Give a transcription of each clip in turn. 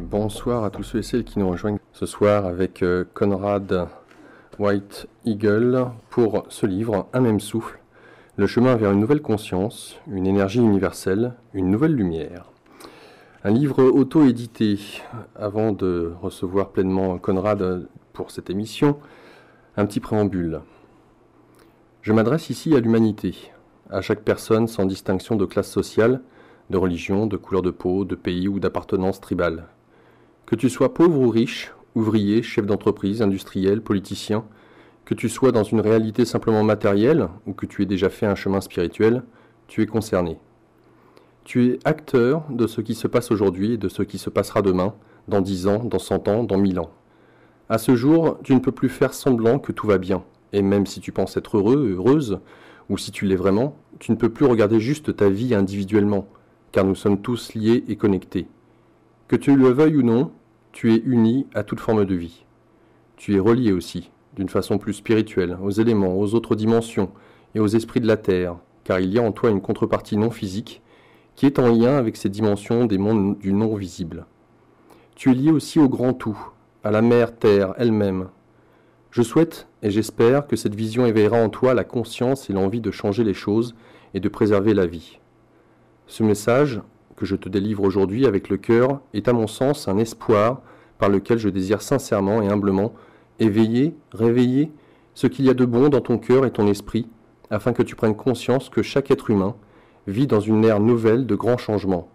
Bonsoir à tous ceux et celles qui nous rejoignent ce soir avec Conrad White Eagle pour ce livre, Un même souffle, le chemin vers une nouvelle conscience, une énergie universelle, une nouvelle lumière. Un livre auto-édité. Avant de recevoir pleinement Conrad pour cette émission, un petit préambule. Je m'adresse ici à l'humanité, à chaque personne sans distinction de classe sociale, de religion, de couleur de peau, de pays ou d'appartenance tribale. Que tu sois pauvre ou riche, ouvrier, chef d'entreprise, industriel, politicien, que tu sois dans une réalité simplement matérielle ou que tu aies déjà fait un chemin spirituel, tu es concerné. Tu es acteur de ce qui se passe aujourd'hui et de ce qui se passera demain, dans 10 ans, dans 100 ans, dans 1000 ans. À ce jour, tu ne peux plus faire semblant que tout va bien, et même si tu penses être heureux, heureuse, ou si tu l'es vraiment, tu ne peux plus regarder juste ta vie individuellement, car nous sommes tous liés et connectés. Que tu le veuilles ou non, tu es uni à toute forme de vie. Tu es relié aussi, d'une façon plus spirituelle, aux éléments, aux autres dimensions et aux esprits de la Terre, car il y a en toi une contrepartie non physique qui est en lien avec ces dimensions des mondes du non visible. Tu es lié aussi au grand tout, à la mère Terre elle-même. Je souhaite et j'espère que cette vision éveillera en toi la conscience et l'envie de changer les choses et de préserver la vie. Ce message que je te délivre aujourd'hui avec le cœur est à mon sens un espoir par lequel je désire sincèrement et humblement éveiller, réveiller ce qu'il y a de bon dans ton cœur et ton esprit, afin que tu prennes conscience que chaque être humain vit dans une ère nouvelle de grands changements.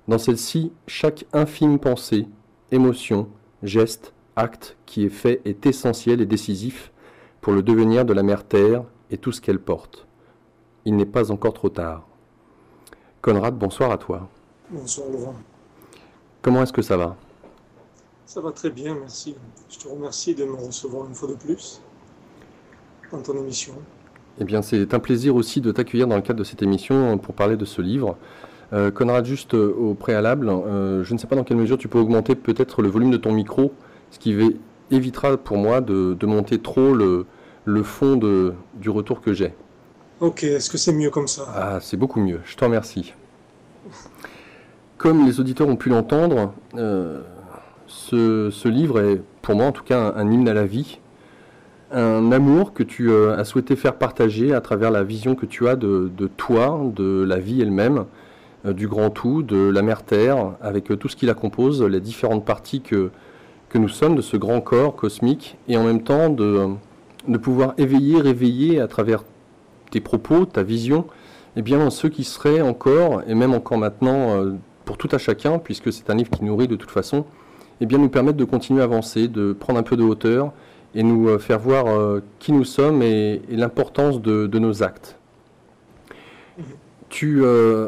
Dans celle-ci, chaque infime pensée, émotion, geste, acte qui est fait est essentiel et décisif pour le devenir de la mère Terre et tout ce qu'elle porte. Il n'est pas encore trop tard. Conrad, bonsoir à toi. Bonsoir Laurent. Comment est-ce que ça va? Ça va très bien, merci. Je te remercie de me recevoir une fois de plus dans ton émission. Eh bien, c'est un plaisir aussi de t'accueillir dans le cadre de cette émission pour parler de ce livre. Conrad, juste au préalable, je ne sais pas dans quelle mesure tu peux augmenter peut-être le volume de ton micro, ce qui évitera pour moi de monter trop le fond du retour que j'ai. Ok, est-ce que c'est mieux comme ça? Ah, c'est beaucoup mieux, je te remercie. Comme les auditeurs ont pu l'entendre, ce livre est pour moi en tout cas un hymne à la vie, un amour que tu as souhaité faire partager à travers la vision que tu as de toi, de la vie elle-même, du grand tout, de la mère Terre, avec tout ce qui la compose, les différentes parties que nous sommes de ce grand corps cosmique, et en même temps de pouvoir éveiller, réveiller à travers tes propos, ta vision, eh bien ceux qui seraient encore, et même encore maintenant, pour tout à chacun, puisque c'est un livre qui nourrit de toute façon, eh bien nous permettre de continuer à avancer, de prendre un peu de hauteur, et nous faire voir qui nous sommes et l'importance de nos actes. Tu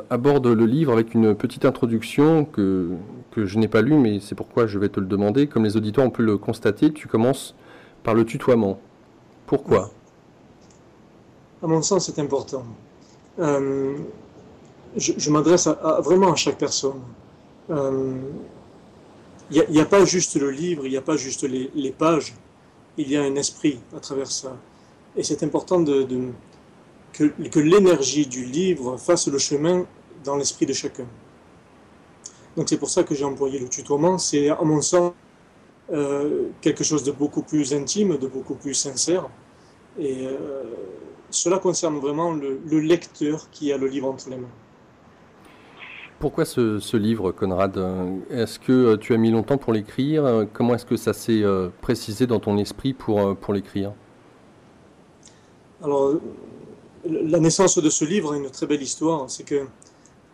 abordes le livre avec une petite introduction que je n'ai pas lue, mais c'est pourquoi je vais te le demander. Comme les auditeurs ont pu le constater, tu commences par le tutoiement. Pourquoi ? À mon sens, c'est important. Je m'adresse vraiment à chaque personne. Il n'y a pas juste le livre, il n'y a pas juste les pages, il y a un esprit à travers ça. Et c'est important que l'énergie du livre fasse le chemin dans l'esprit de chacun. Donc c'est pour ça que j'ai employé le tutoiement. C'est à mon sens quelque chose de beaucoup plus intime, de beaucoup plus sincère. Et cela concerne vraiment le lecteur qui a le livre entre les mains. Pourquoi ce livre, Conrad? Est-ce que tu as mis longtemps pour l'écrire? Comment est-ce que ça s'est précisé dans ton esprit pour l'écrire? Alors, la naissance de ce livre a une très belle histoire. C'est que,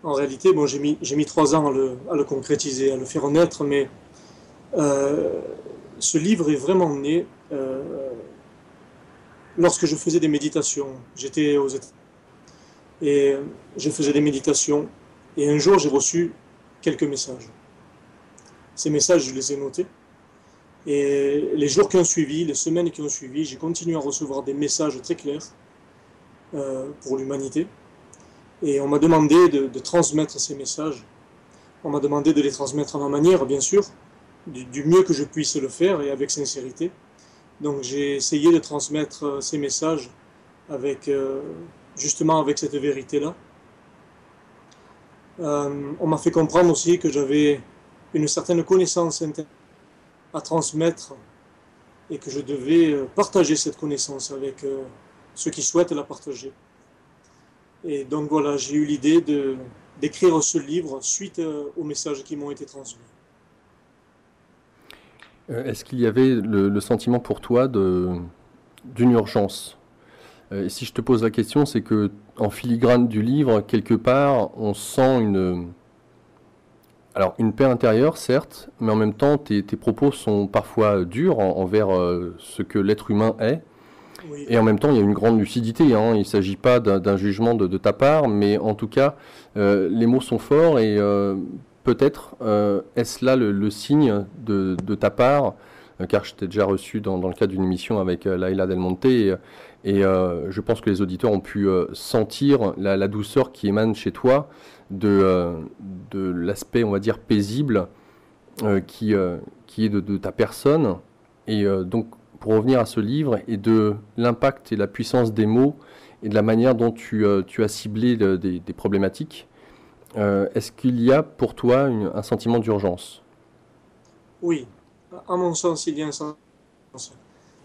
en réalité, bon, j'ai mis 3 ans à le concrétiser, à le faire naître, mais ce livre est vraiment né lorsque je faisais des méditations. J'étais aux États-Unis et je faisais des méditations. Et un jour, j'ai reçu quelques messages. Ces messages, je les ai notés. Et les jours qui ont suivi, les semaines qui ont suivi, j'ai continué à recevoir des messages très clairs pour l'humanité. Et on m'a demandé de transmettre ces messages. On m'a demandé de les transmettre à ma manière, bien sûr, du mieux que je puisse le faire et avec sincérité. Donc j'ai essayé de transmettre ces messages justement avec cette vérité-là. On m'a fait comprendre aussi que j'avais une certaine connaissance à transmettre et que je devais partager cette connaissance avec ceux qui souhaitent la partager. Et donc voilà, j'ai eu l'idée d'écrire ce livre suite aux messages qui m'ont été transmis. Est-ce qu'il y avait le sentiment pour toi d'une urgence? Et si je te pose la question, c'est que en filigrane du livre, quelque part, on sent une paix intérieure, certes, mais en même temps, tes propos sont parfois durs envers ce que l'être humain est. Oui. Et en même temps, il y a une grande lucidité. Hein. Il ne s'agit pas d'un jugement de ta part, mais en tout cas, les mots sont forts et peut-être est-ce là le signe de ta part, car je t'ai déjà reçu dans le cadre d'une émission avec Laila Del Monte, et je pense que les auditeurs ont pu sentir la douceur qui émane chez toi de l'aspect, on va dire, paisible qui est de ta personne. Et donc, pour revenir à ce livre et de l'impact et la puissance des mots et de la manière dont tu as ciblé des problématiques, est-ce qu'il y a pour toi un sentiment d'urgence? Oui, à mon sens, il y a un sens.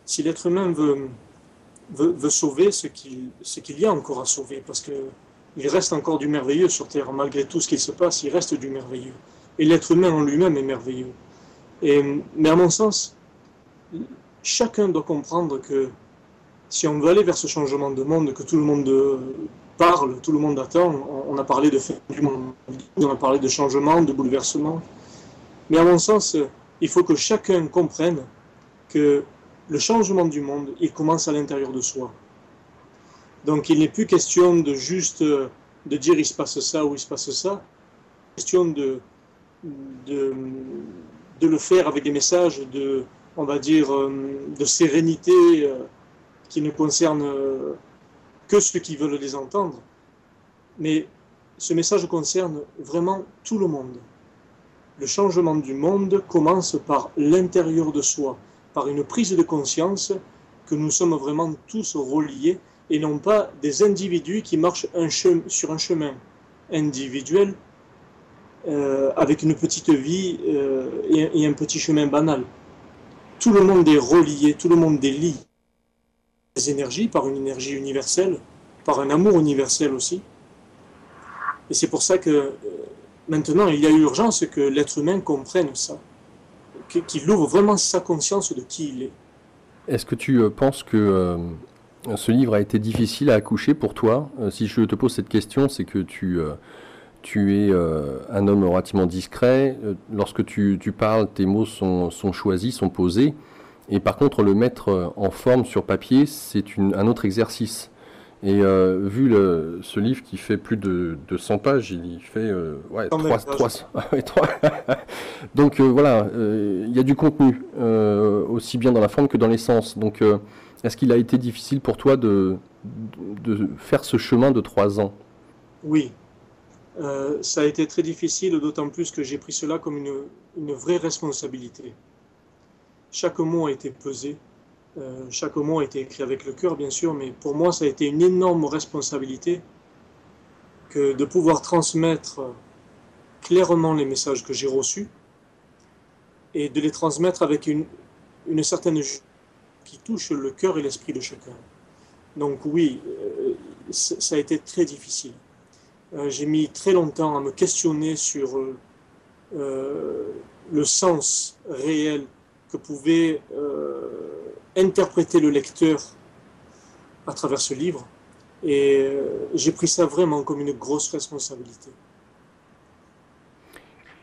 Si l'être humain veut sauver ce qu'il y a encore à sauver, parce qu'il reste encore du merveilleux sur Terre, malgré tout ce qui se passe, il reste du merveilleux. Et l'être humain en lui-même est merveilleux. Mais à mon sens, chacun doit comprendre que si on veut aller vers ce changement de monde, que tout le monde parle, tout le monde attend, on a parlé de fin du monde, on a parlé de changement, de bouleversement, mais à mon sens, il faut que chacun comprenne que le changement du monde, il commence à l'intérieur de soi. Donc il n'est plus question de juste de dire il se passe ça ou il se passe ça, il est question de le faire avec des messages on va dire, de sérénité qui ne concernent que ceux qui veulent les entendre. Mais ce message concerne vraiment tout le monde. Le changement du monde commence par l'intérieur de soi, par une prise de conscience que nous sommes vraiment tous reliés et non pas des individus qui marchent sur un chemin individuel avec une petite vie et un petit chemin banal. Tout le monde est relié, tout le monde est lié. Les énergies, par une énergie universelle, par un amour universel aussi. Et c'est pour ça que maintenant, il y a urgence que l'être humain comprenne ça, qu'il ouvre vraiment sa conscience de qui il est. Est-ce que tu penses que ce livre a été difficile à accoucher pour toi? Si je te pose cette question, c'est que tu es un homme relativement discret. Lorsque tu parles, tes mots sont choisis, sont posés. Et par contre, le mettre en forme sur papier, c'est un autre exercice. Et vu ce livre qui fait plus de 100 pages, il fait 300. Donc voilà, il y a du contenu, aussi bien dans la forme que dans l'essence. Donc est-ce qu'il a été difficile pour toi de faire ce chemin de 3 ans? Oui. Ça a été très difficile, d'autant plus que j'ai pris cela comme une vraie responsabilité. Chaque mot a été pesé, chaque mot a été écrit avec le cœur, bien sûr, mais pour moi, ça a été une énorme responsabilité que de pouvoir transmettre clairement les messages que j'ai reçus et de les transmettre avec une certaine qui touche le cœur et l'esprit de chacun. Donc oui, ça a été très difficile. J'ai mis très longtemps à me questionner sur le sens réel que pouvait interpréter le lecteur à travers ce livre. Et j'ai pris ça vraiment comme une grosse responsabilité.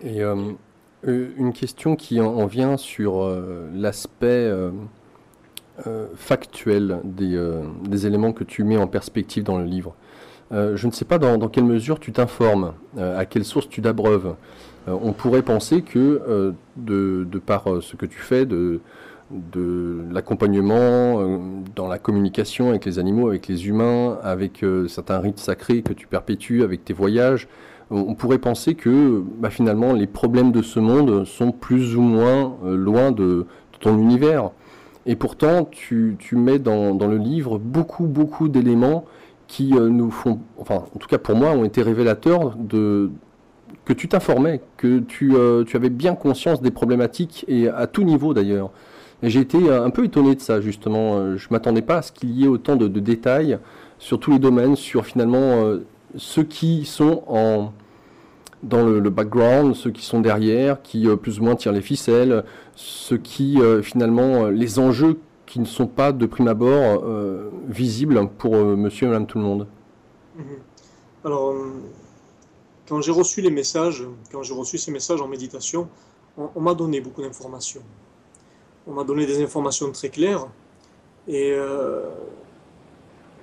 Et une question qui en vient sur l'aspect factuel des éléments que tu mets en perspective dans le livre. Je ne sais pas dans quelle mesure tu t'informes, à quelle source tu t'abreuves. On pourrait penser que de par ce que tu fais, de l'accompagnement dans la communication avec les animaux, avec les humains, avec certains rites sacrés que tu perpétues, avec tes voyages, on pourrait penser que finalement les problèmes de ce monde sont plus ou moins loin de ton univers. Et pourtant, tu mets dans le livre beaucoup d'éléments qui nous font, enfin en tout cas pour moi, ont été révélateurs que que tu t'informais, que tu avais bien conscience des problématiques, et à tout niveau d'ailleurs. Et j'ai été un peu étonné de ça, justement. Je ne m'attendais pas à ce qu'il y ait autant de détails sur tous les domaines, sur finalement ceux qui sont dans le background, ceux qui sont derrière, qui plus ou moins tirent les ficelles, ceux qui finalement, les enjeux qui ne sont pas de prime abord visibles pour monsieur et madame tout le monde. Mhm. Alors, quand j'ai reçu les messages, quand j'ai reçu ces messages en méditation, on m'a donné beaucoup d'informations. On m'a donné des informations très claires et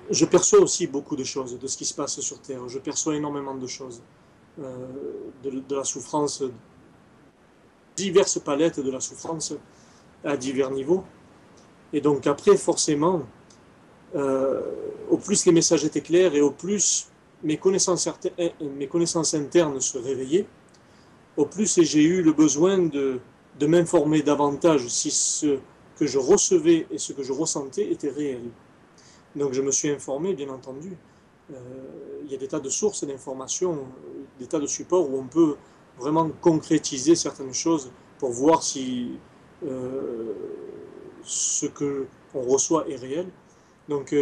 je perçois aussi beaucoup de choses de ce qui se passe sur Terre. Je perçois énormément de choses, euh, de la souffrance, diverses palettes de la souffrance à divers niveaux. Et donc après, forcément, euh, au plus les messages étaient clairs et au plus mes connaissances internes se réveillaient, au plus j'ai eu le besoin de m'informer davantage si ce que je recevais et ce que je ressentais était réel. Donc je me suis informé, bien entendu. Il y a des tas de sources d'informations, des tas de supports où on peut vraiment concrétiser certaines choses pour voir si euh, ce que on reçoit est réel. Donc,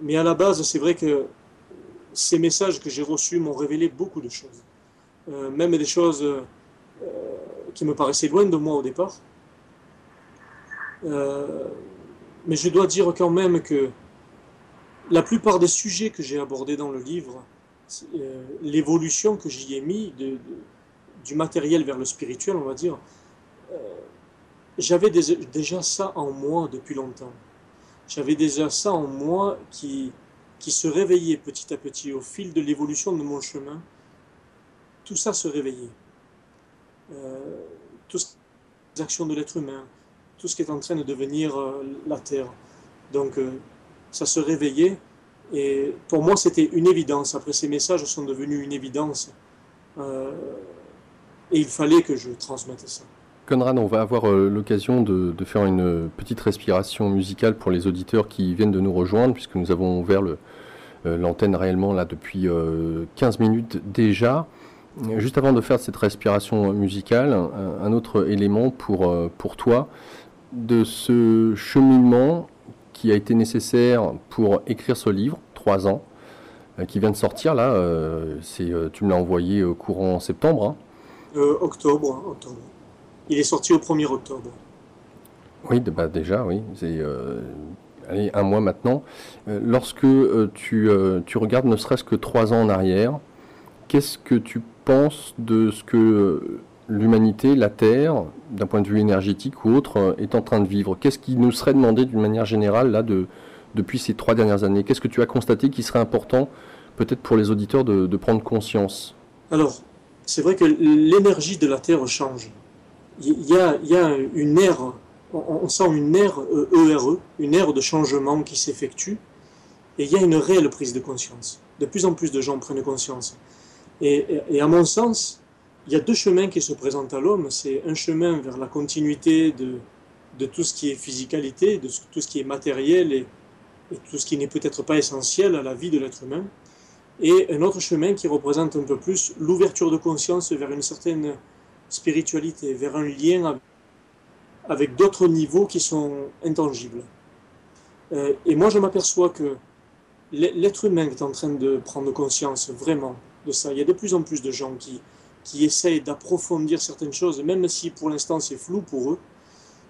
mais à la base, c'est vrai que ces messages que j'ai reçus m'ont révélé beaucoup de choses. Même des choses qui me paraissaient loin de moi au départ. Euh, mais je dois dire quand même que la plupart des sujets que j'ai abordés dans le livre, l'évolution que j'y ai mis du matériel vers le spirituel, on va dire, euh, j'avais déjà ça en moi depuis longtemps. J'avais déjà ça en moi qui se réveillait petit à petit au fil de l'évolution de mon chemin. Tout ça se réveillait. Euh, Toutes les actions de l'être humain, tout ce qui est en train de devenir la Terre. Donc ça se réveillait et pour moi c'était une évidence. Après ces messages sont devenus une évidence euh, et il fallait que je transmette ça. Conrad, on va avoir l'occasion de faire une petite respiration musicale pour les auditeurs qui viennent de nous rejoindre, puisque nous avons ouvert l'antenne réellement là depuis 15 minutes déjà. Juste avant de faire cette respiration musicale, un autre élément pour toi, de ce cheminement qui a été nécessaire pour écrire ce livre, 3 ans, qui vient de sortir là, tu me l'as envoyé courant septembre, hein. Octobre. Il est sorti au 1er octobre. Oui, bah déjà, oui, c'est allez, un mois maintenant. Lorsque tu regardes ne serait-ce que 3 ans en arrière, qu'est-ce que tu penses de ce que l'humanité, la Terre, d'un point de vue énergétique ou autre, est en train de vivre? Qu'est-ce qui nous serait demandé d'une manière générale là depuis ces 3 dernières années? Qu'est-ce que tu as constaté qui serait important peut-être pour les auditeurs de prendre conscience? Alors, c'est vrai que l'énergie de la Terre change. Il y a une ère, on sent une ère ERE, une ère de changement qui s'effectue, et il y a une réelle prise de conscience. De plus en plus de gens prennent conscience. Et à mon sens, il y a deux chemins qui se présentent à l'homme. C'est un chemin vers la continuité de tout ce qui est physicalité, de tout ce qui est matériel et tout ce qui n'est peut-être pas essentiel à la vie de l'être humain. Et un autre chemin qui représente un peu plus l'ouverture de conscience vers une certaine spiritualité, vers un lien avec d'autres niveaux qui sont intangibles. Et moi, je m'aperçois que l'être humain est en train de prendre conscience vraiment de ça. Il y a de plus en plus de gens qui essayent d'approfondir certaines choses, même si pour l'instant c'est flou pour eux.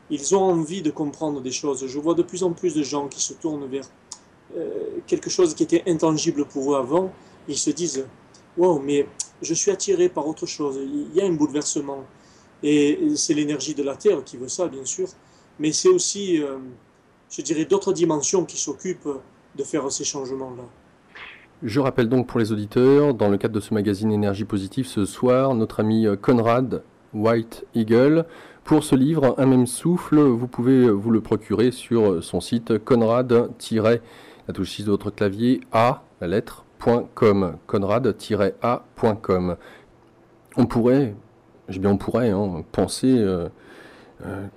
Ils ont envie de comprendre des choses. Je vois de plus en plus de gens qui se tournent vers quelque chose qui était intangible pour eux avant. Ils se disent wow, mais je suis attiré par autre chose. Il y a un bouleversement. Et c'est l'énergie de la Terre qui veut ça, bien sûr. Mais c'est aussi, je dirais, d'autres dimensions qui s'occupent de faire ces changements-là. Je rappelle donc pour les auditeurs, dans le cadre de ce magazine Énergie Positive, ce soir, notre ami Conrad White Eagle, pour ce livre, Un même souffle, vous pouvez vous le procurer sur son site conrad-la touche 6 de votre clavier, A, la lettre, .com, conrad-a.com. On pourrait, j'ai bien on pourrait, hein, penser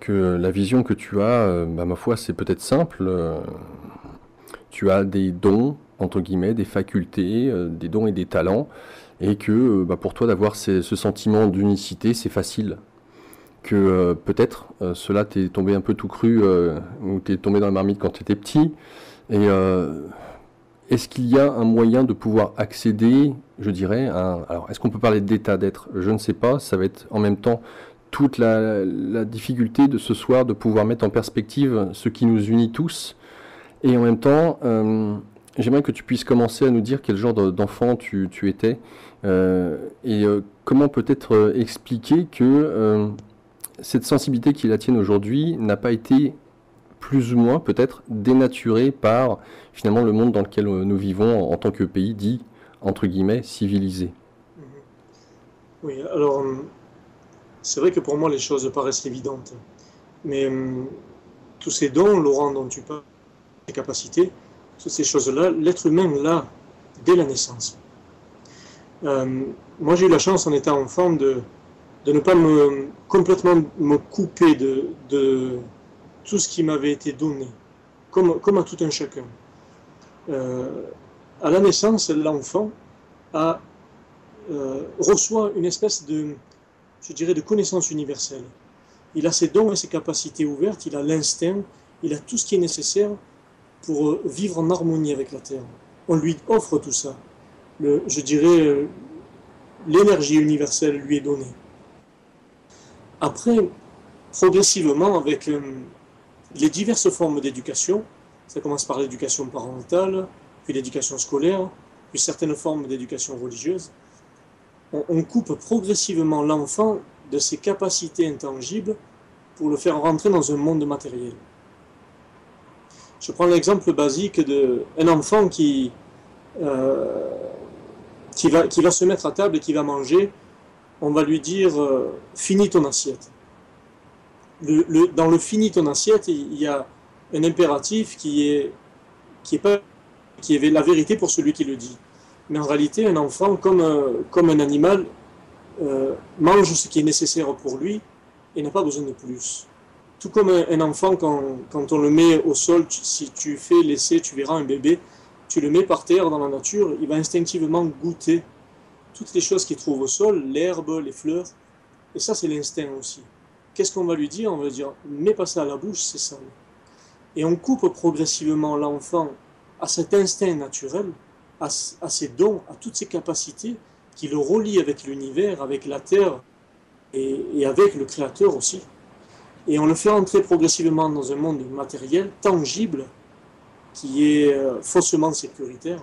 que la vision que tu as, ma foi, c'est peut-être simple. Tu as des dons, entre guillemets, des facultés, des dons et des talents, et que pour toi d'avoir ce sentiment d'unicité, c'est facile. Que peut-être cela t'est tombé un peu tout cru, ou t'es tombé dans la marmite quand tu étais petit. Et est-ce qu'il y a un moyen de pouvoir accéder, je dirais, alors est-ce qu'on peut parler d'état d'être? Je ne sais pas, ça va être en même temps toute la difficulté de ce soir de pouvoir mettre en perspective ce qui nous unit tous. Et en même temps, j'aimerais que tu puisses commencer à nous dire quel genre d'enfant tu étais, et comment peut-être expliquer que cette sensibilité qui est la tienne aujourd'hui n'a pas été plus ou moins peut-être dénaturée par finalement le monde dans lequel nous vivons en tant que pays dit, entre guillemets, civilisé. Oui, alors c'est vrai que pour moi les choses paraissent évidentes, mais tous ces dons, Laurent, dont tu parles, ces capacités, toutes ces choses-là, l'être humain l'a dès la naissance. Moi j'ai eu la chance en étant enfant de ne pas complètement me couper de tout ce qui m'avait été donné, comme à tout un chacun. À la naissance, l'enfant reçoit une espèce je dirais, de connaissance universelle. Il a ses dons et ses capacités ouvertes, il a l'instinct, il a tout ce qui est nécessaire pour vivre en harmonie avec la Terre. On lui offre tout ça. Je dirais, l'énergie universelle lui est donnée. Après, progressivement, avec les diverses formes d'éducation, ça commence par l'éducation parentale, puis l'éducation scolaire, puis certaines formes d'éducation religieuse, on coupe progressivement l'enfant de ses capacités intangibles pour le faire rentrer dans un monde matériel. Je prends l'exemple basique d'un enfant qui va se mettre à table et qui va manger. On va lui dire finis ton assiette. Dans le finis ton assiette, il y a un impératif qui est la vérité pour celui qui le dit. Mais en réalité, un enfant, comme un animal, mange ce qui est nécessaire pour lui et n'a pas besoin de plus. Tout comme un enfant, quand on le met au sol, si tu fais l'essai, tu verras un bébé, tu le mets par terre dans la nature, il va instinctivement goûter toutes les choses qu'il trouve au sol, l'herbe, les fleurs, et ça c'est l'instinct aussi. Qu'est-ce qu'on va lui dire? On va lui dire, mets pas ça à la bouche, c'est sale. Et on coupe progressivement l'enfant à cet instinct naturel, à ses dons, à toutes ses capacités, qui le relient avec l'univers, avec la terre, et avec le Créateur aussi. Et on le fait entrer progressivement dans un monde matériel, tangible, qui est faussement sécuritaire.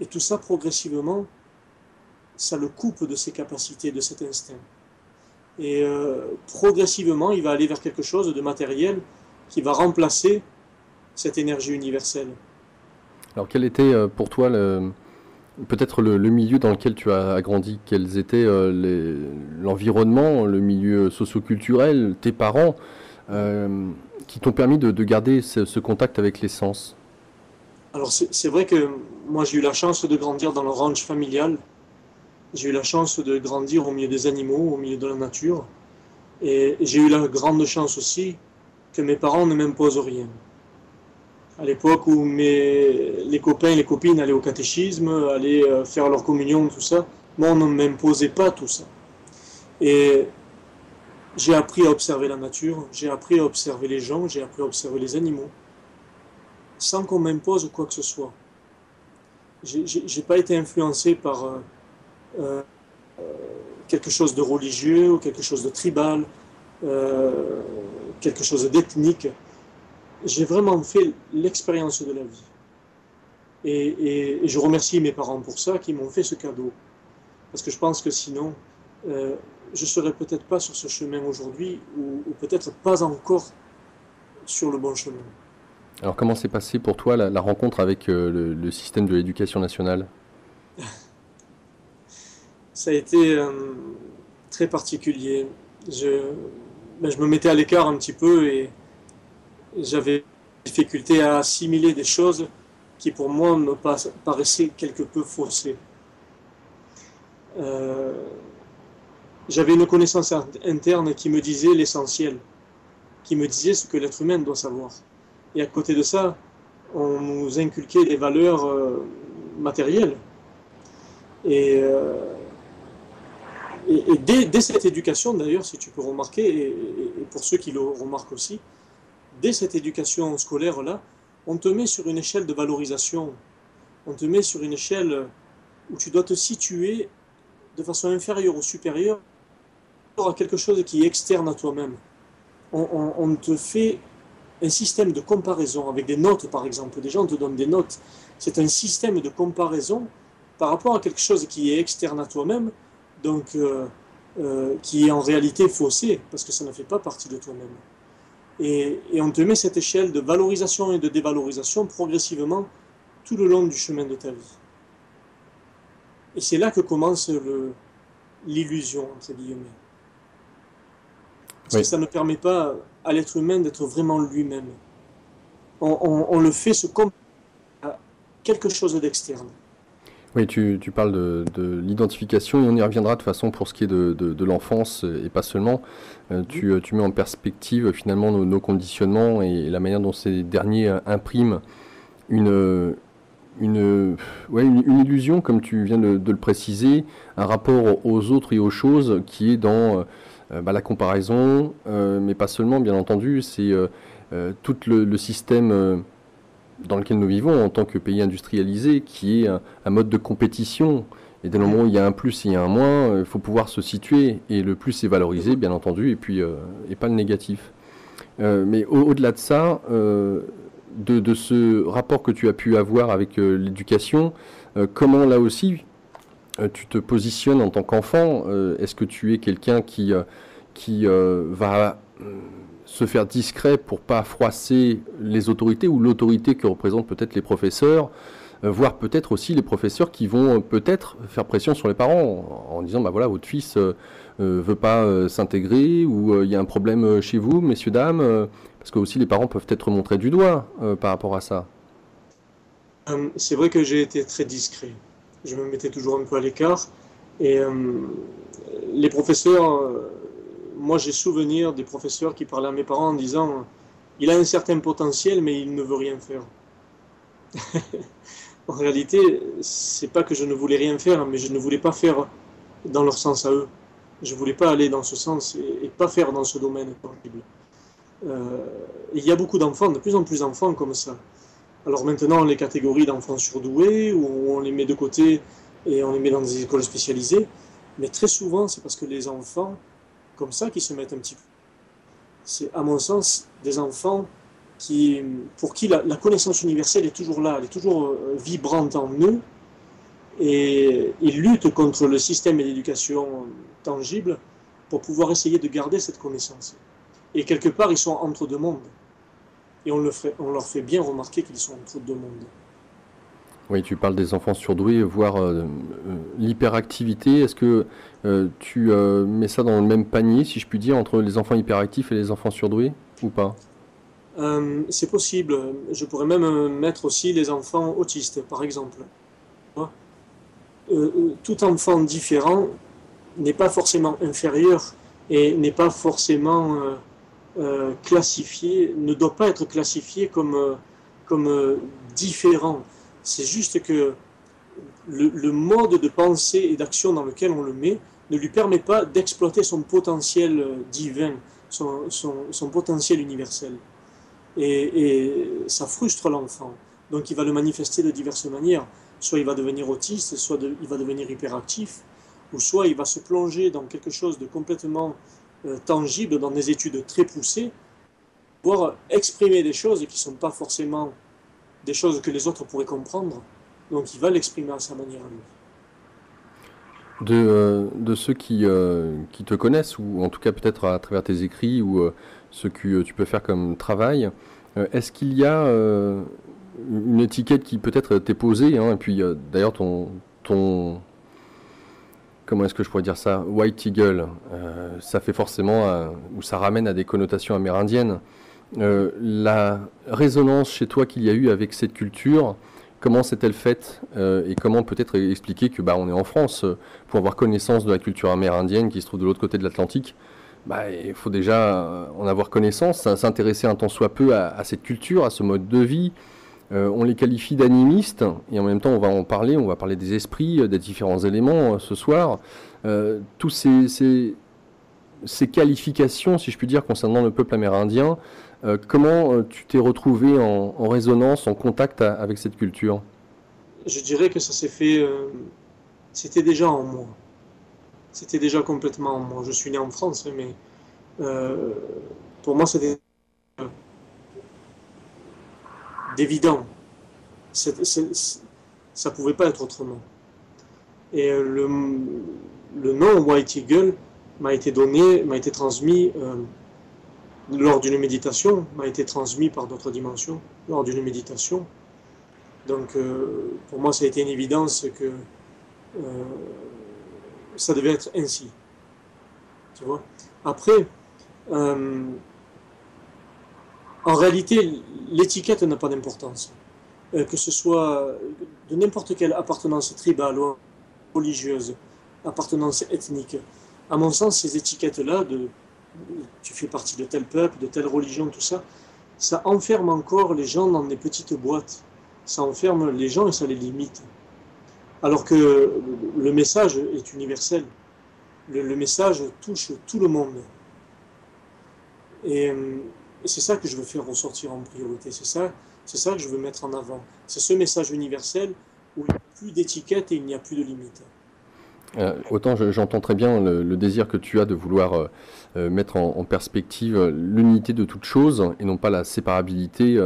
Et tout ça, progressivement, ça le coupe de ses capacités, de cet instinct. Et progressivement, il va aller vers quelque chose de matériel qui va remplacer cette énergie universelle. Alors quel était pour toi peut-être le milieu dans lequel tu as grandi? Quels étaient l'environnement, le milieu socio-culturel, tes parents, qui t'ont permis de garder ce contact avec l'essence? Alors c'est vrai que moi j'ai eu la chance de grandir dans le ranch familial. J'ai eu la chance de grandir au milieu des animaux, au milieu de la nature. Et j'ai eu la grande chance aussi que mes parents ne m'imposent rien. À l'époque où les copains et les copines allaient au catéchisme, allaient faire leur communion, tout ça, moi on ne m'imposait pas tout ça. Et j'ai appris à observer la nature, j'ai appris à observer les gens, j'ai appris à observer les animaux, sans qu'on m'impose quoi que ce soit. J'ai pas été influencé par quelque chose de religieux ou quelque chose de tribal, quelque chose d'ethnique. J'ai vraiment fait l'expérience de la vie. Et je remercie mes parents pour ça, qui m'ont fait ce cadeau. Parce que je pense que sinon, je ne serais peut-être pas sur ce chemin aujourd'hui, ou peut-être pas encore sur le bon chemin. Alors comment s'est passée pour toi la rencontre avec le système de l'éducation nationale? Ça a été très particulier. Je me mettais à l'écart un petit peu et j'avais difficulté à assimiler des choses qui pour moi me paraissaient quelque peu faussées. J'avais une connaissance interne qui me disait l'essentiel, qui me disait ce que l'être humain doit savoir. Et à côté de ça, on nous inculquait des valeurs matérielles. Et, dès cette éducation, d'ailleurs, si tu peux remarquer, et pour ceux qui le remarquent aussi, dès cette éducation scolaire-là, on te met sur une échelle de valorisation. On te met sur une échelle où tu dois te situer de façon inférieure ou supérieure à quelque chose qui est externe à toi-même. On te fait un système de comparaison avec des notes, par exemple. Des gens te donnent des notes. C'est un système de comparaison par rapport à quelque chose qui est externe à toi-même, donc qui est en réalité faussé, parce que ça ne fait pas partie de toi-même. Et on te met cette échelle de valorisation et de dévalorisation progressivement tout le long du chemin de ta vie. Et c'est là que commence l'illusion, entre guillemets. Parce que ça ne permet pas à l'être humain d'être vraiment lui-même. On le fait se comparer à quelque chose d'externe. Oui, tu parles de l'identification et on y reviendra de toute façon pour ce qui est de l'enfance et pas seulement. Tu mets en perspective finalement nos conditionnements et la manière dont ces derniers impriment une illusion, comme tu viens de le préciser, un rapport aux autres et aux choses qui est dans la comparaison, mais pas seulement, bien entendu, c'est tout le système dans lequel nous vivons en tant que pays industrialisé, qui est un mode de compétition. Et dès le moment où il y a un plus et il y a un moins, il faut pouvoir se situer. Et le plus est valorisé, bien entendu, et puis et pas le négatif. Mais au-delà de ça, de ce rapport que tu as pu avoir avec l'éducation, comment là aussi tu te positionnes en tant qu'enfant? Est-ce que tu es quelqu'un qui va se faire discret pour pas froisser les autorités ou l'autorité que représentent peut-être les professeurs, voire peut-être aussi les professeurs qui vont peut-être faire pression sur les parents en disant bah voilà, votre fils veut pas s'intégrer, ou il y a un problème chez vous, messieurs, dames, parce que aussi les parents peuvent être montrés du doigt par rapport à ça. C'est vrai que j'ai été très discret. Je me mettais toujours un peu à l'écart. Et les professeurs, moi j'ai souvenir des professeurs qui parlaient à mes parents en disant il a un certain potentiel mais il ne veut rien faire. En réalité, c'est pas que je ne voulais rien faire, mais je ne voulais pas faire dans leur sens à eux. Je voulais pas aller dans ce sens et pas faire dans ce domaine tangible. Il y a beaucoup d'enfants, de plus en plus d'enfants comme ça. Alors maintenant, les catégories d'enfants surdoués, où on les met de côté et on les met dans des écoles spécialisées, mais très souvent, c'est parce que les enfants, comme ça, qui se mettent un petit peu. C'est, à mon sens, des enfants pour qui la connaissance universelle est toujours là, elle est toujours vibrante en eux, et ils luttent contre le système d'éducation tangible pour pouvoir essayer de garder cette connaissance. Et quelque part, ils sont entre deux mondes. Et on leur fait bien remarquer qu'ils sont entre deux mondes. Oui, tu parles des enfants surdoués, voire l'hyperactivité. Est-ce que tu mets ça dans le même panier, si je puis dire, entre les enfants hyperactifs et les enfants surdoués, ou pas? C'est possible. Je pourrais même mettre aussi les enfants autistes, par exemple. Tout enfant différent n'est pas forcément inférieur et n'est pas forcément classifié, ne doit pas être classifié comme différent. C'est juste que le mode de pensée et d'action dans lequel on le met ne lui permet pas d'exploiter son potentiel divin, son potentiel universel. Et ça frustre l'enfant. Donc il va le manifester de diverses manières. Soit il va devenir autiste, soit il va devenir hyperactif, ou soit il va se plonger dans quelque chose de complètement tangible, dans des études très poussées, pour exprimer des choses qui ne sont pas forcément des choses que les autres pourraient comprendre. Donc il va l'exprimer à sa manière à lui. De ceux qui te connaissent, ou en tout cas peut-être à travers tes écrits, ou ce que tu peux faire comme travail, est-ce qu'il y a une étiquette qui peut-être t'est posée, hein, et puis d'ailleurs ton comment est-ce que je pourrais dire ça, White Eagle, ça fait forcément, ou ça ramène à des connotations amérindiennes. La résonance chez toi qu'il y a eu avec cette culture, comment s'est-elle faite, et comment peut-être expliquer que on est en France, pour avoir connaissance de la culture amérindienne qui se trouve de l'autre côté de l'Atlantique, il faut déjà en avoir connaissance, s'intéresser un tant soit peu à cette culture, à ce mode de vie, On les qualifie d'animistes, et en même temps on va parler des esprits, des différents éléments ce soir. Tous ces qualifications, si je puis dire, concernant le peuple amérindien, comment tu t'es retrouvé en résonance, en contact avec cette culture? Je dirais que ça s'est fait, c'était déjà en moi. C'était déjà complètement en moi. Je suis né en France, mais euh, pour moi c'était d'évident. Ça pouvait pas être autrement. Et le nom White Eagle m'a été donné, m'a été transmis lors d'une méditation, m'a été transmis par d'autres dimensions lors d'une méditation. Donc pour moi, ça a été une évidence que ça devait être ainsi. Tu vois. Après, euh, en réalité, l'étiquette n'a pas d'importance. Que ce soit de n'importe quelle appartenance tribale ou religieuse, appartenance ethnique. À mon sens, ces étiquettes-là, tu fais partie de tel peuple, de telle religion, tout ça, ça enferme encore les gens dans des petites boîtes. Ça enferme les gens et ça les limite. Alors que le message est universel. Le message touche tout le monde. Et, et c'est ça que je veux faire ressortir en priorité. C'est ça que je veux mettre en avant. C'est ce message universel où il n'y a plus d'étiquette et il n'y a plus de limite. Autant j'entends très bien le désir que tu as de vouloir mettre en perspective l'unité de toute chose et non pas la séparabilité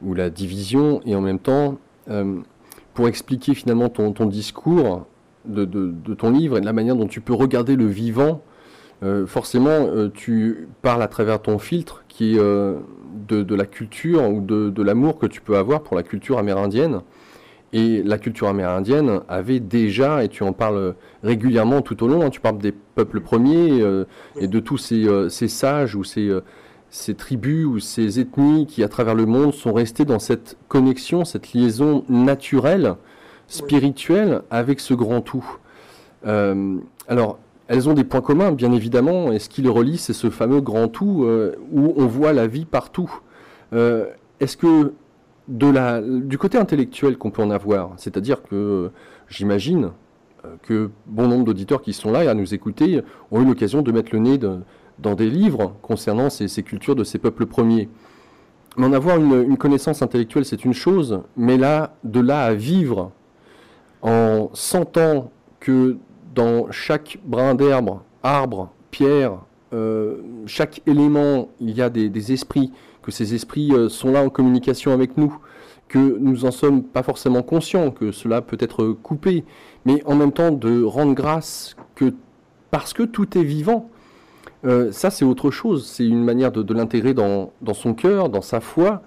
ou la division, et en même temps, pour expliquer finalement ton discours de ton livre et de la manière dont tu peux regarder le vivant, forcément tu parles à travers ton filtre qui est de la culture ou de l'amour que tu peux avoir pour la culture amérindienne. Et la culture amérindienne avait déjà, et tu en parles régulièrement tout au long, hein, tu parles des peuples premiers et de tous ces sages ou ces tribus ou ces ethnies qui, à travers le monde, sont restées dans cette connexion, cette liaison naturelle, spirituelle avec ce grand tout. Alors, elles ont des points communs, bien évidemment, et ce qui les relie, c'est ce fameux grand tout où on voit la vie partout. Est-ce que du côté intellectuel qu'on peut en avoir, c'est-à-dire que j'imagine que bon nombre d'auditeurs qui sont là et à nous écouter ont eu l'occasion de mettre le nez dans des livres concernant ces cultures de ces peuples premiers. Mais en avoir une connaissance intellectuelle, c'est une chose, mais de là à vivre en sentant que dans chaque brin d'herbe, arbre, pierre, chaque élément, il y a des esprits, que ces esprits sont là en communication avec nous, que nous en sommes pas forcément conscients, que cela peut être coupé, mais en même temps de rendre grâce parce que tout est vivant. Ça, c'est autre chose, c'est une manière de l'intégrer dans son cœur, dans sa foi,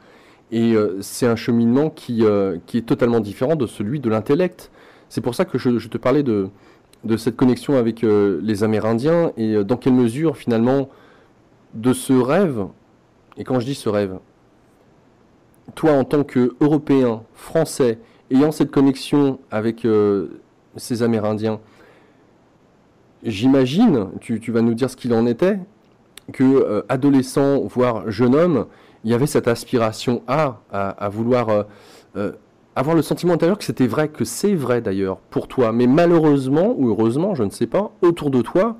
et c'est un cheminement qui est totalement différent de celui de l'intellect. C'est pour ça que je te parlais de cette connexion avec les Amérindiens, et dans quelle mesure, finalement, de ce rêve, et quand je dis ce rêve, toi, en tant qu'Européen, Français, ayant cette connexion avec ces Amérindiens, j'imagine, tu vas nous dire ce qu'il en était, que adolescent, voire jeune homme, il y avait cette aspiration à vouloir avoir le sentiment intérieur que c'était vrai, que c'est vrai d'ailleurs pour toi. Mais malheureusement, ou heureusement, je ne sais pas, autour de toi,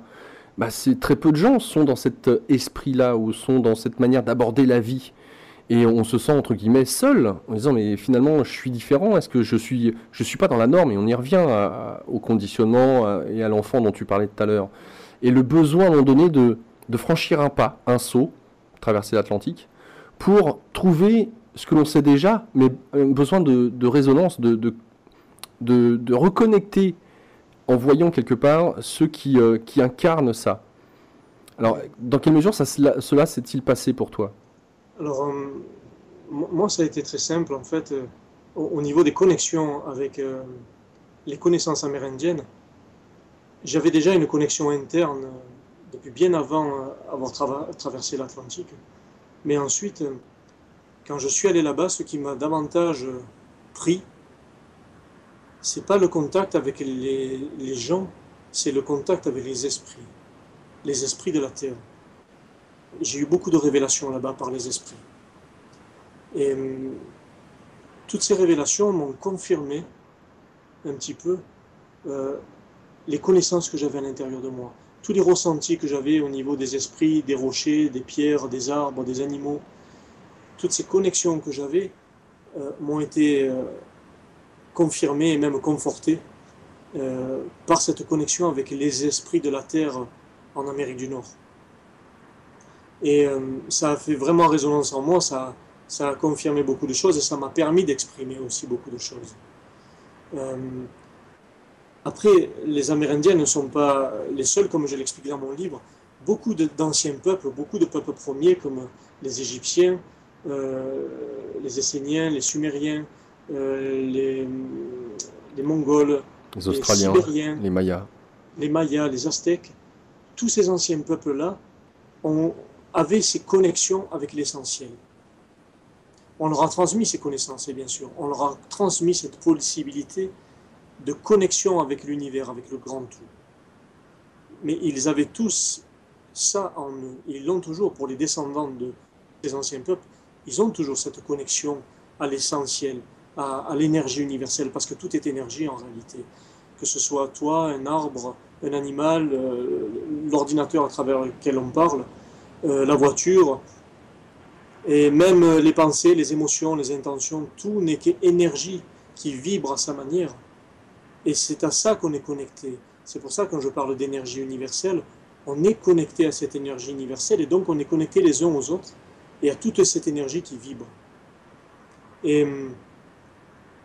bah, très peu de gens sont dans cet esprit-là, ou sont dans cette manière d'aborder la vie. Et on se sent, entre guillemets, seul, en disant, mais finalement, je suis différent, est-ce que je suis pas dans la norme? Et on y revient au conditionnement et à l'enfant dont tu parlais tout à l'heure. Et le besoin, à un moment donné, de franchir un pas, un saut, traverser l'Atlantique, pour trouver ce que l'on sait déjà, mais besoin de résonance, de reconnecter en voyant quelque part ceux qui incarnent ça. Alors, dans quelle mesure cela s'est-il passé pour toi? Alors, moi, ça a été très simple, en fait, au niveau des connexions avec les connaissances amérindiennes. J'avais déjà une connexion interne depuis bien avant avoir traversé l'Atlantique. Mais ensuite, quand je suis allé là-bas, ce qui m'a davantage pris, c'est pas le contact avec les gens, c'est le contact avec les esprits de la Terre. J'ai eu beaucoup de révélations là-bas par les esprits. Et toutes ces révélations m'ont confirmé un petit peu les connaissances que j'avais à l'intérieur de moi, tous les ressentis que j'avais au niveau des esprits, des rochers, des pierres, des arbres, des animaux. Toutes ces connexions que j'avais m'ont été confirmées et même confortées par cette connexion avec les esprits de la Terre en Amérique du Nord. Et ça a fait vraiment résonance en moi, ça a confirmé beaucoup de choses et ça m'a permis d'exprimer aussi beaucoup de choses. Après, les Amérindiens ne sont pas les seuls, comme je l'explique dans mon livre. Beaucoup d'anciens peuples, beaucoup de peuples premiers, comme les Égyptiens, les Esséniens, les Sumériens, les Mongols, Les Australiens, les Sibériens, les Mayas, les Aztèques, tous ces anciens peuples-là avaient ces connexions avec l'essentiel. On leur a transmis ces connaissances, et bien sûr, on leur a transmis cette possibilité de connexion avec l'univers, avec le grand tout. Mais ils avaient tous ça en eux. Ils l'ont toujours pour les descendants des anciens peuples. Ils ont toujours cette connexion à l'essentiel, à l'énergie universelle, parce que tout est énergie en réalité. Que ce soit toi, un arbre, un animal, l'ordinateur à travers lequel on parle, la voiture, et même les pensées, les émotions, les intentions, tout n'est qu'énergie qui vibre à sa manière. Et c'est à ça qu'on est connecté. C'est pour ça que quand je parle d'énergie universelle, on est connecté à cette énergie universelle et donc on est connecté les uns aux autres et à toute cette énergie qui vibre. Et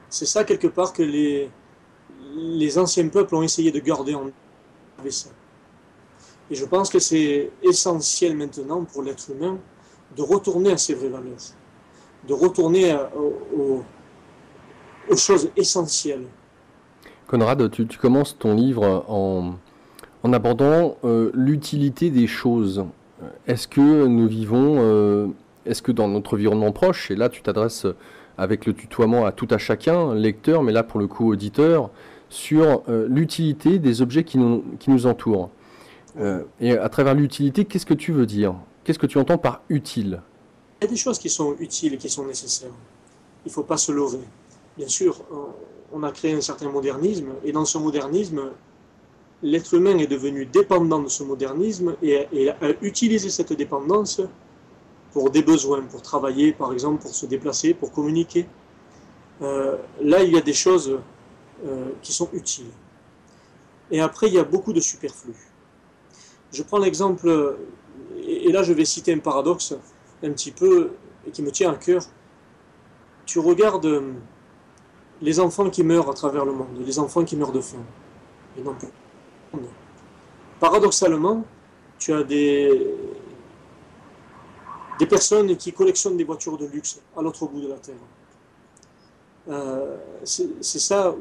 c'est ça quelque part que les anciens peuples ont essayé de garder en eux ça. Et je pense que c'est essentiel maintenant pour l'être humain de retourner à ses vraies valeurs, de retourner aux choses essentielles. Conrad, tu commences ton livre en abordant l'utilité des choses. Est-ce que nous vivons, est-ce que dans notre environnement proche, et là tu t'adresses avec le tutoiement à tout à chacun, lecteur, mais là pour le coup auditeur, sur l'utilité des objets qui nous entourent. Et à travers l'utilité, qu'est-ce que tu veux dire? Qu'est-ce que tu entends par utile? Il y a des choses qui sont utiles et qui sont nécessaires. Il ne faut pas se leurrer. Bien sûr, on a créé un certain modernisme, et dans ce modernisme, l'être humain est devenu dépendant de ce modernisme et a utilisé cette dépendance pour des besoins, pour travailler, par exemple, pour se déplacer, pour communiquer. Là, il y a des choses qui sont utiles. Et après, il y a beaucoup de superflu. Je prends l'exemple, et là je vais citer un paradoxe un petit peu, qui me tient à cœur. Tu regardes les enfants qui meurent à travers le monde, les enfants qui meurent de faim. Et non plus. Paradoxalement, tu as des personnes qui collectionnent des voitures de luxe à l'autre bout de la Terre. C'est ça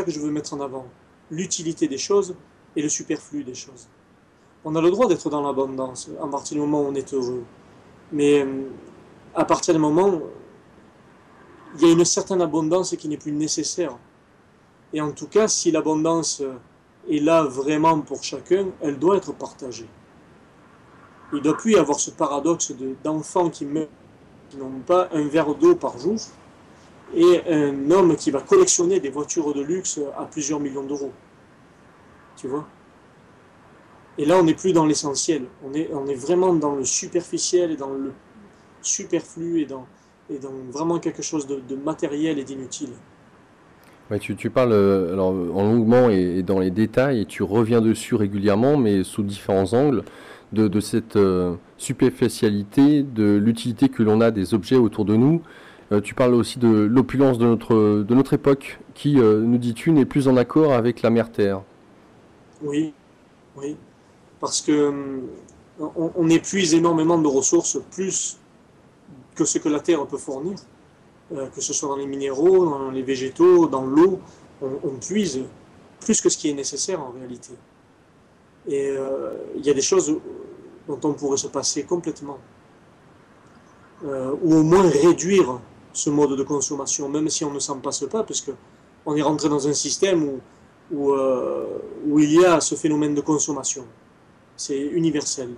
que je veux mettre en avant. L'utilité des choses et le superflu des choses. On a le droit d'être dans l'abondance à partir du moment où on est heureux. Mais à partir du moment où il y a une certaine abondance qui n'est plus nécessaire. Et en tout cas, si l'abondance est là vraiment pour chacun, elle doit être partagée. Il ne doit plus y avoir ce paradoxe d'enfants qui meurent, qui n'ont pas un verre d'eau par jour, et un homme qui va collectionner des voitures de luxe à plusieurs millions d'euros. Tu vois? Et là, on n'est plus dans l'essentiel. On est vraiment dans le superficiel et dans le superflu et dans vraiment quelque chose de matériel et d'inutile. Ouais, tu parles alors, en longuement et dans les détails, et tu reviens dessus régulièrement, mais sous différents angles, de cette superficialité, de l'utilité que l'on a des objets autour de nous. Tu parles aussi de l'opulence de notre époque, qui, nous dis-tu, n'est plus en accord avec la mère Terre. Oui, oui. Parce que on épuise énormément de ressources, plus que ce que la Terre peut fournir, que ce soit dans les minéraux, dans les végétaux, dans l'eau, on puise plus que ce qui est nécessaire en réalité. Et il y a des choses dont on pourrait se passer complètement, ou au moins réduire ce mode de consommation, même si on ne s'en passe pas, parce qu'on est rentré dans un système où il y a ce phénomène de consommation. C'est universel.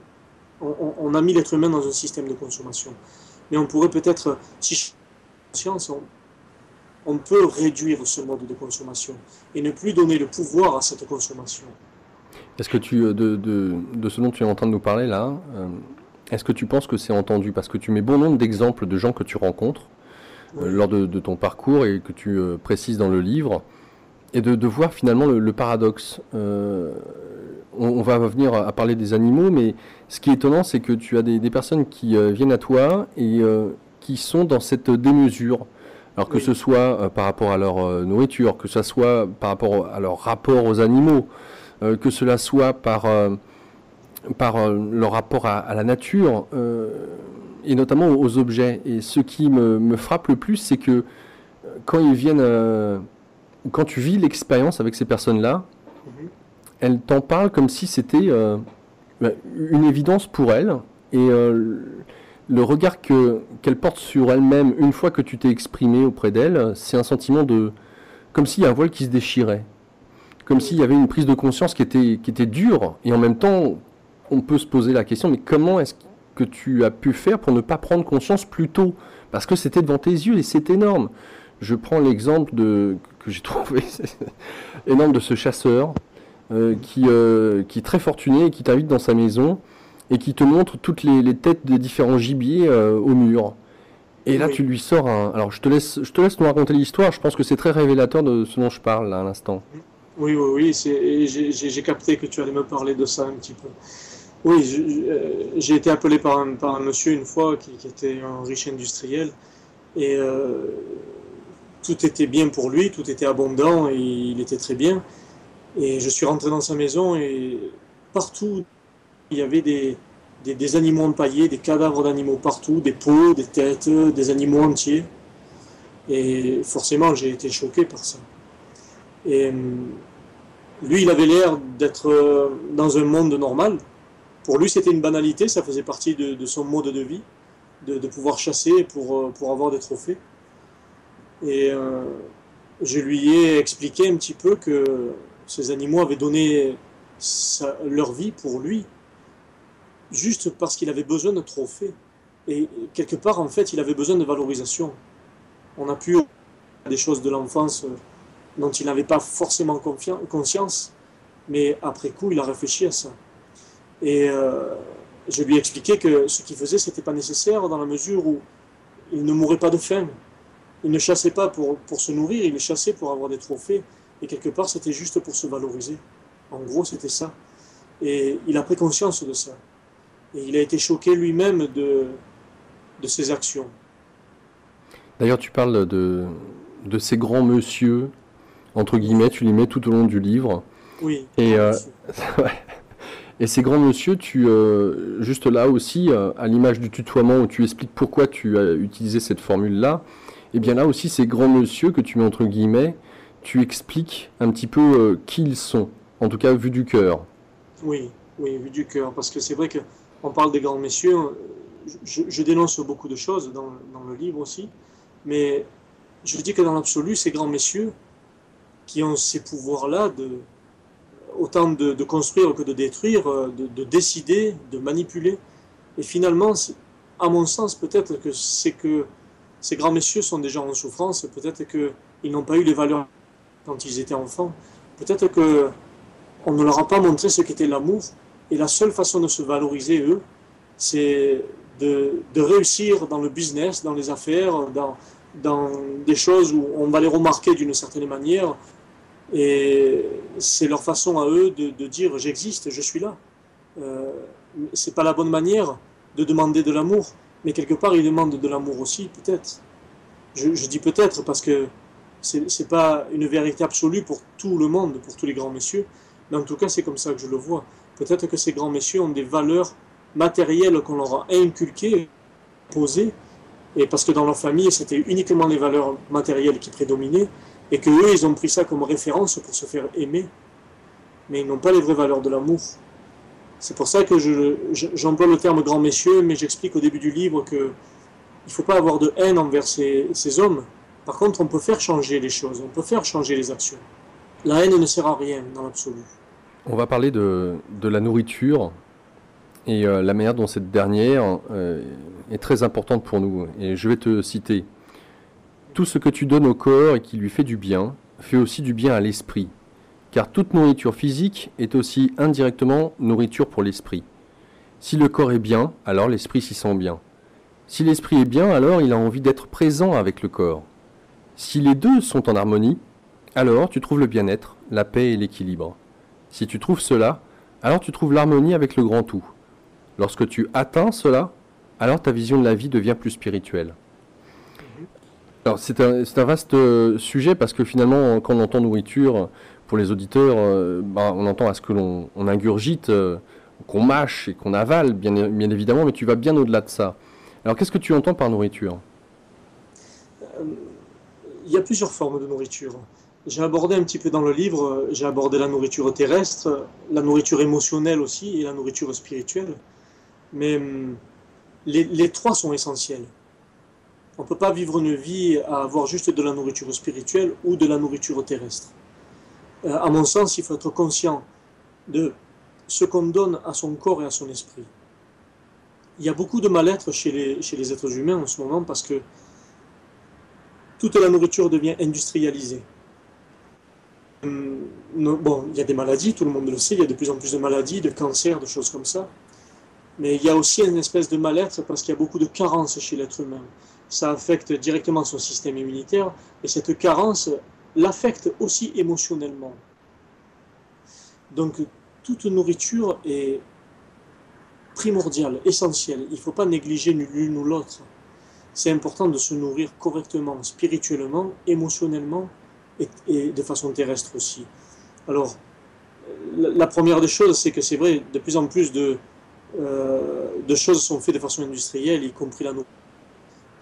On a mis l'être humain dans un système de consommation. Mais on pourrait peut-être, si conscience, on peut réduire ce mode de consommation et ne plus donner le pouvoir à cette consommation. Est-ce que de ce dont tu es en train de nous parler là, est-ce que tu penses que c'est entendu? Parce que tu mets bon nombre d'exemples de gens que tu rencontres lors de ton parcours et que tu précises dans le livre, et de voir finalement le paradoxe. On va venir à parler des animaux, mais ce qui est étonnant, c'est que tu as des personnes qui viennent à toi et qui sont dans cette démesure. Alors que ce soit par rapport à leur nourriture, que ce soit par rapport à leur rapport aux animaux, que cela soit par leur rapport à la nature, et notamment aux objets. Et ce qui me frappe le plus, c'est que quand ils viennent, quand tu vis l'expérience avec ces personnes-là, elles t'en parlent comme si c'était une évidence pour elles. Et le regard qu'elles portent sur elles-mêmes une fois que tu t'es exprimé auprès d'elles, c'est un sentiment comme s'il y a un voile qui se déchirait. Comme s'il y avait une prise de conscience qui était dure. Et en même temps, on peut se poser la question, mais comment est-ce que tu as pu faire pour ne pas prendre conscience plus tôt? Parce que c'était devant tes yeux et c'est énorme. Je prends l'exemple que j'ai trouvé énorme de ce chasseur qui est très fortuné et qui t'invite dans sa maison et qui te montre toutes les têtes des différents gibiers au mur. Et là, tu lui sors un... Alors, je te laisse nous raconter l'histoire. Je pense que c'est très révélateur de ce dont je parle là, à l'instant. Oui, j'ai capté que tu allais me parler de ça un petit peu. Oui, j'ai été appelé par un monsieur une fois qui était un riche industriel et tout était bien pour lui, tout était abondant et il était très bien. Et je suis rentré dans sa maison et partout il y avait des animaux empaillés, des cadavres d'animaux partout, des peaux, des têtes, des animaux entiers. Et forcément j'ai été choqué par ça. Et lui, il avait l'air d'être dans un monde normal. Pour lui, c'était une banalité, ça faisait partie de son mode de vie, de pouvoir chasser pour avoir des trophées. Et je lui ai expliqué un petit peu que ces animaux avaient donné leur vie pour lui, juste parce qu'il avait besoin de trophées. Et quelque part, en fait, il avait besoin de valorisation. On a pu des choses de l'enfance dont il n'avait pas forcément conscience, mais après coup, il a réfléchi à ça. Et je lui ai expliqué que ce qu'il faisait, c'était pas nécessaire dans la mesure où il ne mourait pas de faim. Il ne chassait pas pour se nourrir, il chassait pour avoir des trophées. Et quelque part, c'était juste pour se valoriser. En gros, c'était ça. Et il a pris conscience de ça. Et il a été choqué lui-même de ses actions. D'ailleurs, tu parles de ces grands monsieur, entre guillemets, tu les mets tout au long du livre. Oui. Et, et ces grands monsieur, juste là aussi, à l'image du tutoiement où tu expliques pourquoi tu as utilisé cette formule-là, et bien là aussi, ces grands monsieur que tu mets entre guillemets, tu expliques un petit peu qui ils sont, en tout cas vu du cœur. Oui, vu du cœur, parce que c'est vrai qu'on parle des grands messieurs, je dénonce beaucoup de choses dans le livre aussi, mais je dis que dans l'absolu, ces grands messieurs qui ont ces pouvoirs-là autant de construire que de détruire, de décider, de manipuler. Et finalement, à mon sens, peut-être que c'est que ces grands messieurs sont des gens en souffrance, peut-être qu'ils n'ont pas eu les valeurs quand ils étaient enfants, peut-être qu'on ne leur a pas montré ce qu'était l'amour, et la seule façon de se valoriser, eux, c'est de réussir dans le business, dans les affaires, dans des choses où on va les remarquer d'une certaine manière. Et c'est leur façon à eux de dire j'existe, je suis là. C'est pas la bonne manière de demander de l'amour, mais quelque part ils demandent de l'amour aussi, peut-être. Je dis peut-être parce que c'est pas une vérité absolue pour tout le monde, pour tous les grands messieurs, mais en tout cas c'est comme ça que je le vois. Peut-être que ces grands messieurs ont des valeurs matérielles qu'on leur a inculquées, posées, et parce que dans leur famille c'était uniquement les valeurs matérielles qui prédominaient, et que eux, ils ont pris ça comme référence pour se faire aimer, mais ils n'ont pas les vraies valeurs de l'amour. C'est pour ça que j'emploie le terme grand messieurs, mais j'explique au début du livre qu'il ne faut pas avoir de haine envers ces hommes. Par contre, on peut faire changer les choses, on peut faire changer les actions. La haine ne sert à rien dans l'absolu. On va parler de la nourriture et la manière dont cette dernière est très importante pour nous. Et je vais te citer. Tout ce que tu donnes au corps et qui lui fait du bien, fait aussi du bien à l'esprit. Car toute nourriture physique est aussi indirectement nourriture pour l'esprit. Si le corps est bien, alors l'esprit s'y sent bien. Si l'esprit est bien, alors il a envie d'être présent avec le corps. Si les deux sont en harmonie, alors tu trouves le bien-être, la paix et l'équilibre. Si tu trouves cela, alors tu trouves l'harmonie avec le grand tout. Lorsque tu atteins cela, alors ta vision de la vie devient plus spirituelle. Alors c'est un vaste sujet parce que finalement, quand on entend nourriture, pour les auditeurs, on entend à ce que l'on ingurgite, qu'on mâche et qu'on avale, bien évidemment, mais tu vas bien au-delà de ça. Alors qu'est-ce que tu entends par nourriture? Il y a plusieurs formes de nourriture. J'ai abordé un petit peu dans le livre, j'ai abordé la nourriture terrestre, la nourriture émotionnelle aussi et la nourriture spirituelle. Mais les trois sont essentiels. On ne peut pas vivre une vie à avoir juste de la nourriture spirituelle ou de la nourriture terrestre. À mon sens, il faut être conscient de ce qu'on donne à son corps et à son esprit. Il y a beaucoup de mal-être chez les êtres humains en ce moment parce que toute la nourriture devient industrialisée. Bon, il y a des maladies, tout le monde le sait, il y a de plus en plus de maladies, de cancers, de choses comme ça. Mais il y a aussi une espèce de mal-être parce qu'il y a beaucoup de carences chez l'être humain. Ça affecte directement son système immunitaire et cette carence l'affecte aussi émotionnellement. Donc toute nourriture est primordiale, essentielle. Il ne faut pas négliger l'une ou l'autre. C'est important de se nourrir correctement, spirituellement, émotionnellement et de façon terrestre aussi. Alors, la première des choses, c'est que c'est vrai, de plus en plus de choses sont faites de façon industrielle, y compris la nourriture.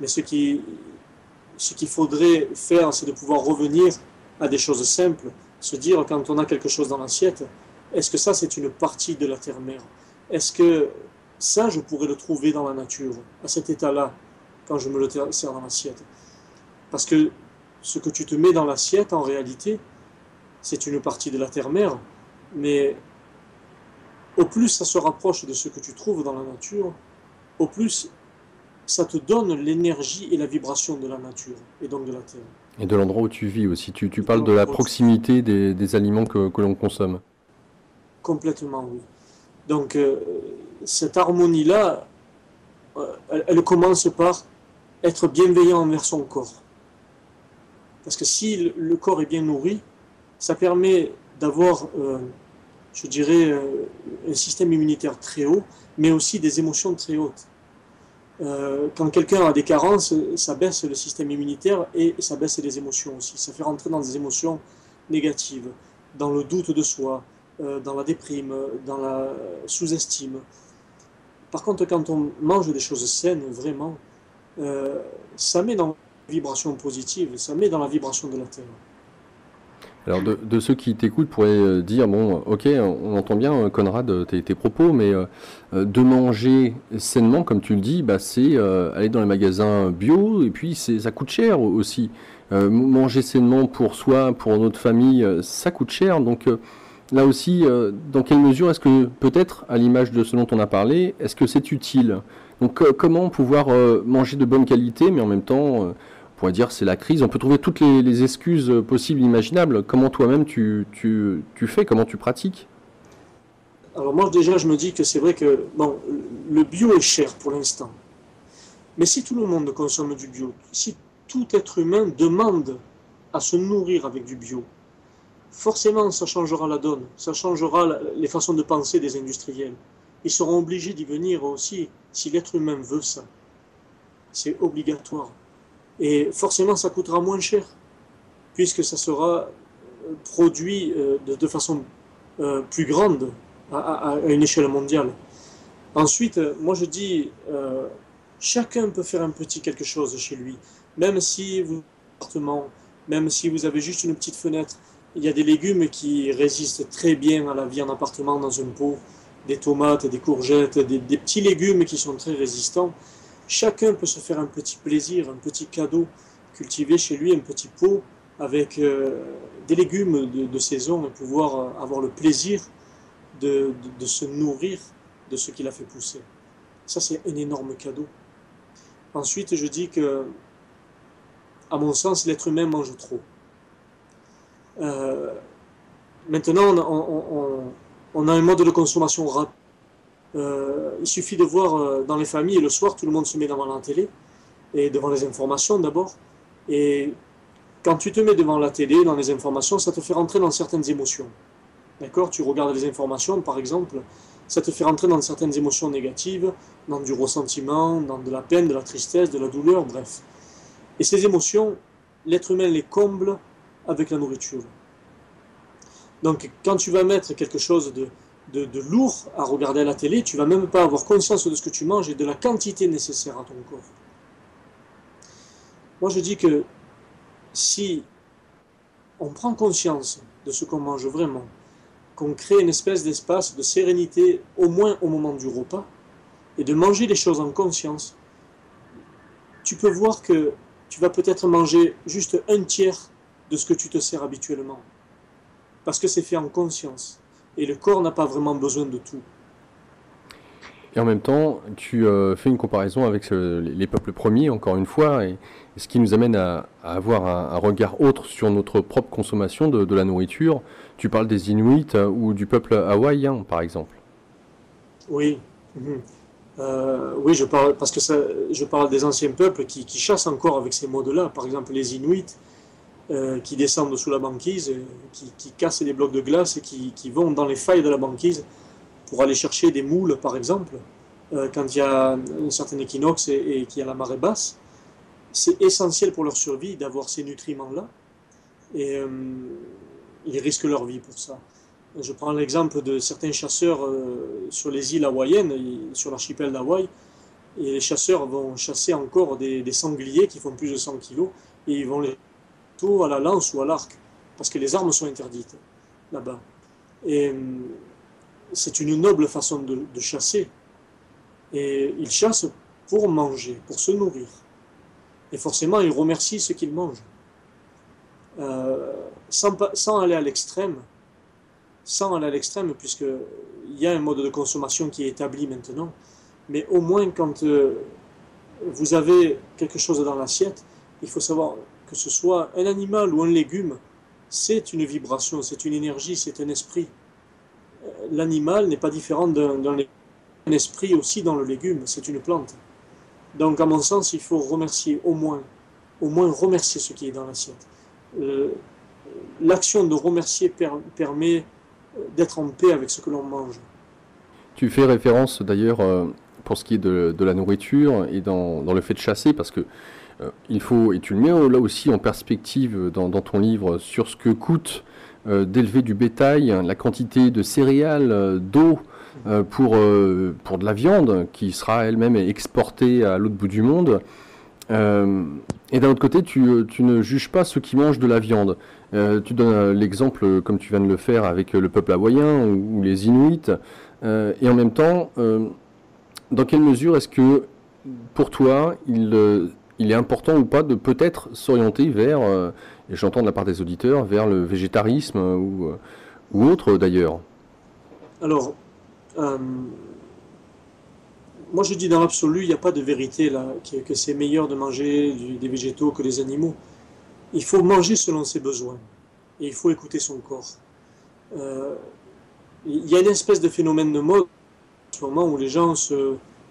Mais ce qu'il faudrait faire, c'est de pouvoir revenir à des choses simples, se dire quand on a quelque chose dans l'assiette, est-ce que ça c'est une partie de la terre-mère? Est-ce que ça je pourrais le trouver dans la nature, à cet état-là, quand je me le sers dans l'assiette? Parce que ce que tu te mets dans l'assiette, en réalité, c'est une partie de la terre-mère, mais au plus ça se rapproche de ce que tu trouves dans la nature, au plus ça te donne l'énergie et la vibration de la nature, et donc de la terre. Et de l'endroit où tu vis aussi. Tu parles de la proximité des aliments que l'on consomme. Complètement, oui. Donc, cette harmonie-là, elle commence par être bienveillant envers son corps. Parce que si le corps est bien nourri, ça permet d'avoir, je dirais, un système immunitaire très haut, mais aussi des émotions très hautes. Quand quelqu'un a des carences, ça baisse le système immunitaire et ça baisse les émotions aussi. Ça fait rentrer dans des émotions négatives, dans le doute de soi, dans la déprime, dans la sous-estime. Par contre, quand on mange des choses saines, vraiment, ça met dans la vibration positive, ça met dans la vibration de la terre. Alors de ceux qui t'écoutent pourraient dire, bon, ok, on entend bien, Conrad, tes propos, mais de manger sainement, comme tu le dis, c'est aller dans les magasins bio, et puis ça coûte cher aussi. Manger sainement pour soi, pour notre famille, ça coûte cher. Donc là aussi, dans quelle mesure est-ce que, peut-être, à l'image de ce dont on a parlé, est-ce que c'est utile? Donc comment pouvoir manger de bonne qualité, mais en même temps... On pourrait dire c'est la crise, on peut trouver toutes les excuses possibles, imaginables. Comment toi-même tu fais, comment tu pratiques? Alors moi déjà je me dis que c'est vrai que bon, le bio est cher pour l'instant. Mais si tout le monde consomme du bio, si tout être humain demande à se nourrir avec du bio, forcément ça changera la donne, ça changera les façons de penser des industriels. Ils seront obligés d'y venir aussi si l'être humain veut ça. C'est obligatoire. Et forcément, ça coûtera moins cher, puisque ça sera produit de façon plus grande, à une échelle mondiale. Ensuite, moi je dis, chacun peut faire un petit quelque chose chez lui, même si vous avez un appartement, même si vous avez juste une petite fenêtre. Il y a des légumes qui résistent très bien à la vie en appartement dans un pot, des tomates, des courgettes, des petits légumes qui sont très résistants. Chacun peut se faire un petit plaisir, un petit cadeau, cultiver chez lui un petit pot avec des légumes de saison et pouvoir avoir le plaisir de se nourrir de ce qu'il a fait pousser. Ça, c'est un énorme cadeau. Ensuite, je dis que à mon sens, l'être humain mange trop. Euh, Maintenant, on a un mode de consommation rapide. Il suffit de voir dans les familles, le soir, tout le monde se met devant la télé, et devant les informations d'abord. Et quand tu te mets devant la télé, dans les informations, ça te fait rentrer dans certaines émotions. D'accord? Tu regardes les informations, par exemple, ça te fait rentrer dans certaines émotions négatives, dans du ressentiment, dans de la peine, de la tristesse, de la douleur, bref. Et ces émotions, l'être humain les comble avec la nourriture. Donc, quand tu vas mettre quelque chose de lourd à regarder à la télé, tu vas même pas avoir conscience de ce que tu manges et de la quantité nécessaire à ton corps. Moi, je dis que si on prend conscience de ce qu'on mange vraiment, qu'on crée une espèce d'espace de sérénité, au moins au moment du repas, et de manger les choses en conscience, tu peux voir que tu vas peut-être manger juste un tiers de ce que tu te sers habituellement. Parce que c'est fait en conscience. Et le corps n'a pas vraiment besoin de tout. Et en même temps, tu fais une comparaison avec les peuples premiers, encore une fois, et ce qui nous amène à avoir un regard autre sur notre propre consommation de la nourriture. Tu parles des Inuits ou du peuple hawaïen, par exemple. Oui. Oui, je parle, parce que je parle des anciens peuples qui chassent encore avec ces modes-là. Par exemple, les Inuits, qui descendent sous la banquise, qui cassent des blocs de glace et qui vont dans les failles de la banquise pour aller chercher des moules, par exemple, quand il y a un certain équinoxe et qu'il y a la marée basse. C'est essentiel pour leur survie d'avoir ces nutriments-là, et ils risquent leur vie pour ça. Je prends l'exemple de certains chasseurs sur les îles hawaïennes, sur l'archipel d'Hawaï, et les chasseurs vont chasser encore des sangliers qui font plus de 100 kilos, et ils vont les tout à la lance ou à l'arc, parce que les armes sont interdites là-bas. Et c'est une noble façon de chasser. Et ils chassent pour manger, pour se nourrir. Et forcément, ils remercient ce qu'ils mangent. Sans aller à l'extrême, puisqu'il y a un mode de consommation qui est établi maintenant, mais au moins quand vous avez quelque chose dans l'assiette, il faut savoir que ce soit un animal ou un légume, c'est une vibration, c'est une énergie, c'est un esprit. L'animal n'est pas différent d'un esprit aussi dans le légume, c'est une plante. Donc à mon sens, il faut remercier au moins remercier ce qui est dans l'assiette. L'action de remercier permet d'être en paix avec ce que l'on mange. Tu fais référence d'ailleurs, pour ce qui est de la nourriture et dans le fait de chasser, parce que il faut, et tu le mets là aussi en perspective dans ton livre, sur ce que coûte d'élever du bétail, la quantité de céréales, d'eau pour de la viande qui sera elle-même exportée à l'autre bout du monde. Et d'un autre côté, tu ne juges pas ceux qui mangent de la viande. Tu donnes l'exemple, comme tu viens de le faire, avec le peuple hawaïen ou les Inuits. Et en même temps, dans quelle mesure est-ce que, pour toi, il est important ou pas de peut-être s'orienter vers, et j'entends de la part des auditeurs, vers le végétarisme ou autre d'ailleurs? Alors, moi je dis dans l'absolu, il n'y a pas de vérité là, que c'est meilleur de manger des végétaux que des animaux. Il faut manger selon ses besoins et il faut écouter son corps. Il y a une espèce de phénomène de mode en ce moment où les gens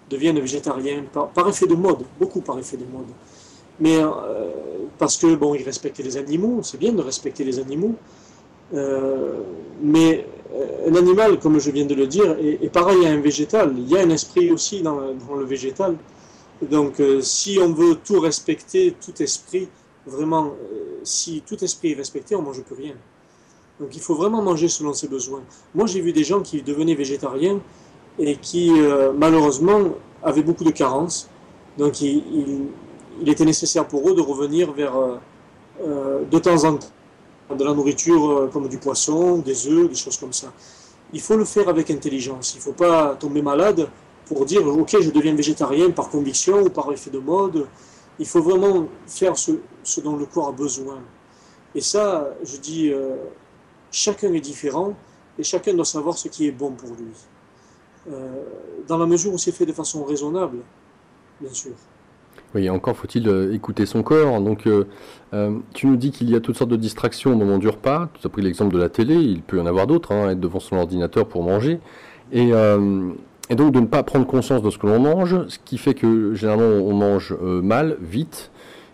deviennent végétariens par effet de mode, beaucoup par effet de mode. Mais parce que bon, ils respectent les animaux, c'est bien de respecter les animaux, mais un animal, comme je viens de le dire, est pareil à un végétal. Il y a un esprit aussi dans le végétal. Donc, si on veut tout respecter, tout esprit, vraiment, si tout esprit est respecté, on ne mange plus rien. Donc, il faut vraiment manger selon ses besoins. Moi, j'ai vu des gens qui devenaient végétariens et qui, malheureusement, avaient beaucoup de carences. Donc, il était nécessaire pour eux de revenir vers, de temps en temps, de la nourriture comme du poisson, des œufs, des choses comme ça. Il faut le faire avec intelligence. Il ne faut pas tomber malade pour dire « Ok, je deviens végétarien par conviction ou par effet de mode ». Il faut vraiment faire ce dont le corps a besoin. Et ça, je dis, chacun est différent et chacun doit savoir ce qui est bon pour lui. Dans la mesure où c'est fait de façon raisonnable, bien sûr. Oui, encore faut-il écouter son corps. Donc, tu nous dis qu'il y a toutes sortes de distractions au moment du repas. Tu as pris l'exemple de la télé, il peut y en avoir d'autres, hein, être devant son ordinateur pour manger. Et, euh, et donc de ne pas prendre conscience de ce que l'on mange, ce qui fait que généralement on mange mal, vite,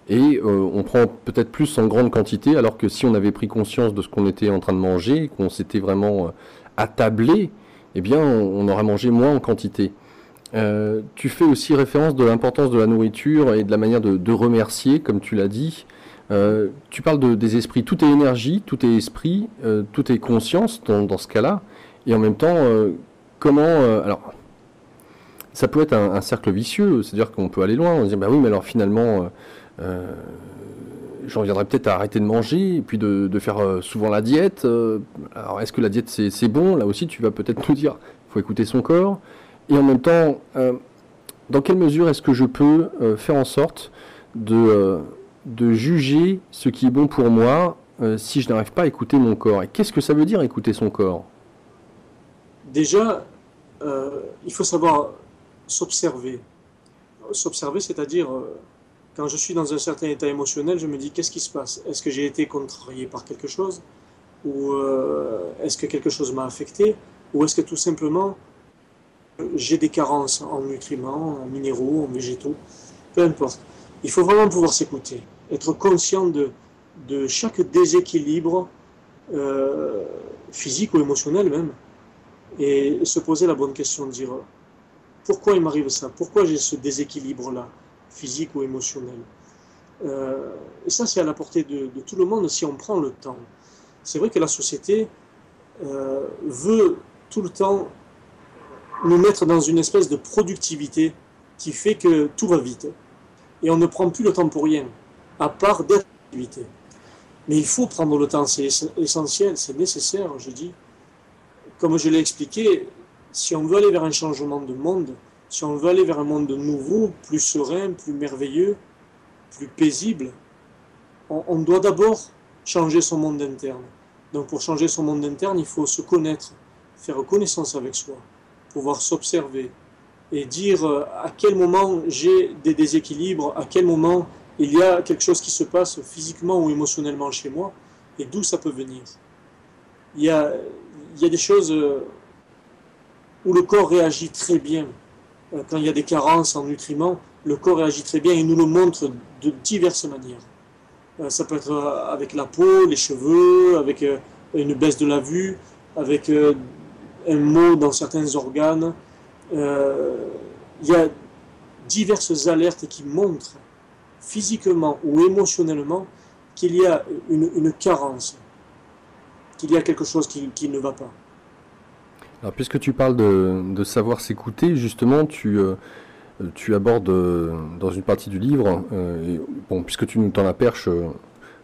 et on prend peut-être plus en grande quantité, alors que si on avait pris conscience de ce qu'on était en train de manger, qu'on s'était vraiment attablé, eh bien on aurait mangé moins en quantité. Tu fais aussi référence de l'importance de la nourriture et de la manière de remercier, comme tu l'as dit. Tu parles des esprits. Tout est énergie, tout est esprit, tout est conscience dans ce cas-là. Et en même temps, comment... alors, ça peut être un cercle vicieux, c'est-à-dire qu'on peut aller loin. On se dit, bah oui, mais alors finalement, j'en viendrais peut-être à arrêter de manger et puis de faire souvent la diète. Alors, est-ce que la diète, c'est bon? Là aussi, tu vas peut-être nous dire, il faut écouter son corps. Et en même temps, dans quelle mesure est-ce que je peux faire en sorte de juger ce qui est bon pour moi si je n'arrive pas à écouter mon corps? Et qu'est-ce que ça veut dire écouter son corps? Déjà, il faut savoir s'observer. S'observer, c'est-à-dire, quand je suis dans un certain état émotionnel, je me dis, qu'est-ce qui se passe? Est-ce que j'ai été contrarié par quelque chose? Ou est-ce que quelque chose m'a affecté? Ou est-ce que tout simplement, j'ai des carences en nutriments, en minéraux, en végétaux? Peu importe. Il faut vraiment pouvoir s'écouter, être conscient de chaque déséquilibre physique ou émotionnel même, et se poser la bonne question, de dire pourquoi il m'arrive ça, pourquoi j'ai ce déséquilibre-là, physique ou émotionnel. Et ça, c'est à la portée de tout le monde si on prend le temps. C'est vrai que la société veut tout le temps nous mettre dans une espèce de productivité qui fait que tout va vite. Et on ne prend plus le temps pour rien, à part d'être en activité. Mais il faut prendre le temps, c'est essentiel, c'est nécessaire, je dis. Comme je l'ai expliqué, si on veut aller vers un changement de monde, si on veut aller vers un monde nouveau, plus serein, plus merveilleux, plus paisible, on doit d'abord changer son monde interne. Donc pour changer son monde interne, il faut se connaître, faire connaissance avec soi, pouvoir s'observer et dire à quel moment j'ai des déséquilibres, à quel moment il y a quelque chose qui se passe physiquement ou émotionnellement chez moi et d'où ça peut venir. Il y a des choses où le corps réagit très bien. Quand il y a des carences en nutriments, le corps réagit très bien et nous le montre de diverses manières. Ça peut être avec la peau, les cheveux, avec une baisse de la vue, avec un mot dans certains organes. Il y a diverses alertes qui montrent physiquement ou émotionnellement qu'il y a une carence, qu'il y a quelque chose qui ne va pas. Alors, puisque tu parles de savoir s'écouter, justement, tu abordes dans une partie du livre, et, bon, puisque tu nous tends la perche,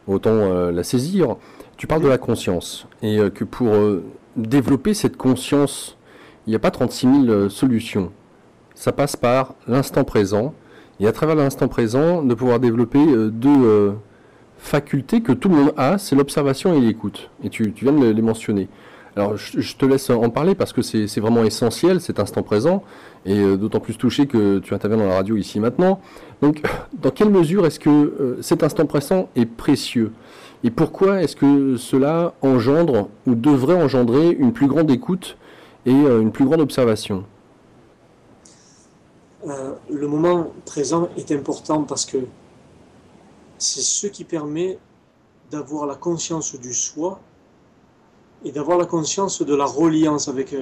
autant la saisir, tu parles de la conscience, et que pour développer cette conscience, il n'y a pas 36 000 solutions. Ça passe par l'instant présent, et à travers l'instant présent, de pouvoir développer deux facultés que tout le monde a, c'est l'observation et l'écoute. Et tu viens de les mentionner. Alors, je te laisse en parler parce que c'est vraiment essentiel, cet instant présent, et d'autant plus touché que tu interviens dans la radio ici maintenant. Donc, dans quelle mesure est-ce que cet instant présent est précieux? Et pourquoi est-ce que cela engendre ou devrait engendrer une plus grande écoute et une plus grande observation? Le moment présent est important parce que c'est ce qui permet d'avoir la conscience du soi et d'avoir la conscience de la reliance avec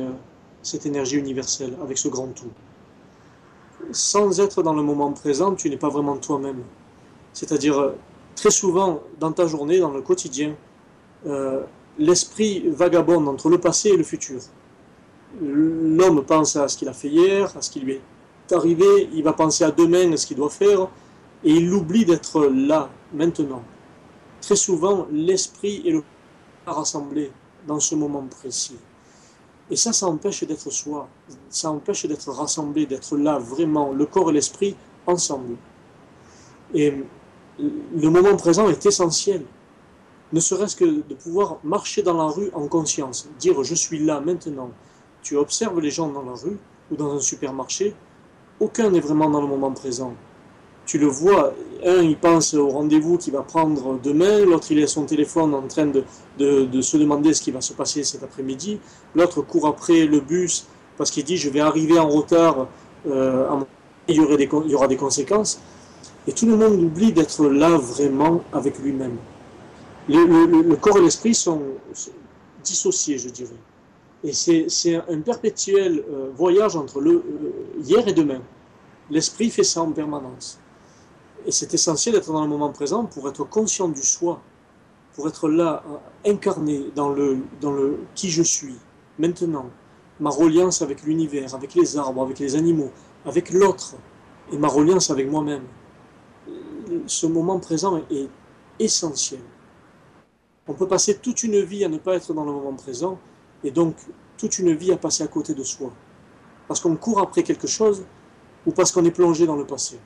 cette énergie universelle, avec ce grand tout. Sans être dans le moment présent, tu n'es pas vraiment toi-même. C'est-à-dire, très souvent, dans ta journée, dans le quotidien, l'esprit vagabonde entre le passé et le futur. L'homme pense à ce qu'il a fait hier, à ce qui lui est arrivé, il va penser à demain, à ce qu'il doit faire, et il oublie d'être là, maintenant. Très souvent, l'esprit et le corps rassemblés dans ce moment précis. Et ça empêche d'être soi, ça empêche d'être rassemblé, d'être là, vraiment, le corps et l'esprit ensemble. Et le moment présent est essentiel, ne serait-ce que de pouvoir marcher dans la rue en conscience, dire je suis là maintenant. Tu observes les gens dans la rue ou dans un supermarché, aucun n'est vraiment dans le moment présent. tu le vois, un il pense au rendez-vous qu'il va prendre demain, l'autre il est à son téléphone en train de se demander ce qui va se passer cet après-midi, l'autre court après le bus parce qu'il dit je vais arriver en retard, il y aura des conséquences, et tout le monde oublie d'être là vraiment avec lui-même. Le corps et l'esprit sont dissociés, je dirais. Et c'est un perpétuel voyage entre hier et demain. L'esprit fait ça en permanence. Et c'est essentiel d'être dans le moment présent pour être conscient du soi, pour être là, incarné dans le qui je suis, maintenant, ma reliance avec l'univers, avec les arbres, avec les animaux, avec l'autre, et ma reliance avec moi-même. Ce moment présent est essentiel. On peut passer toute une vie à ne pas être dans le moment présent, et donc toute une vie à passer à côté de soi. Parce qu'on court après quelque chose, ou parce qu'on est plongé dans le passé.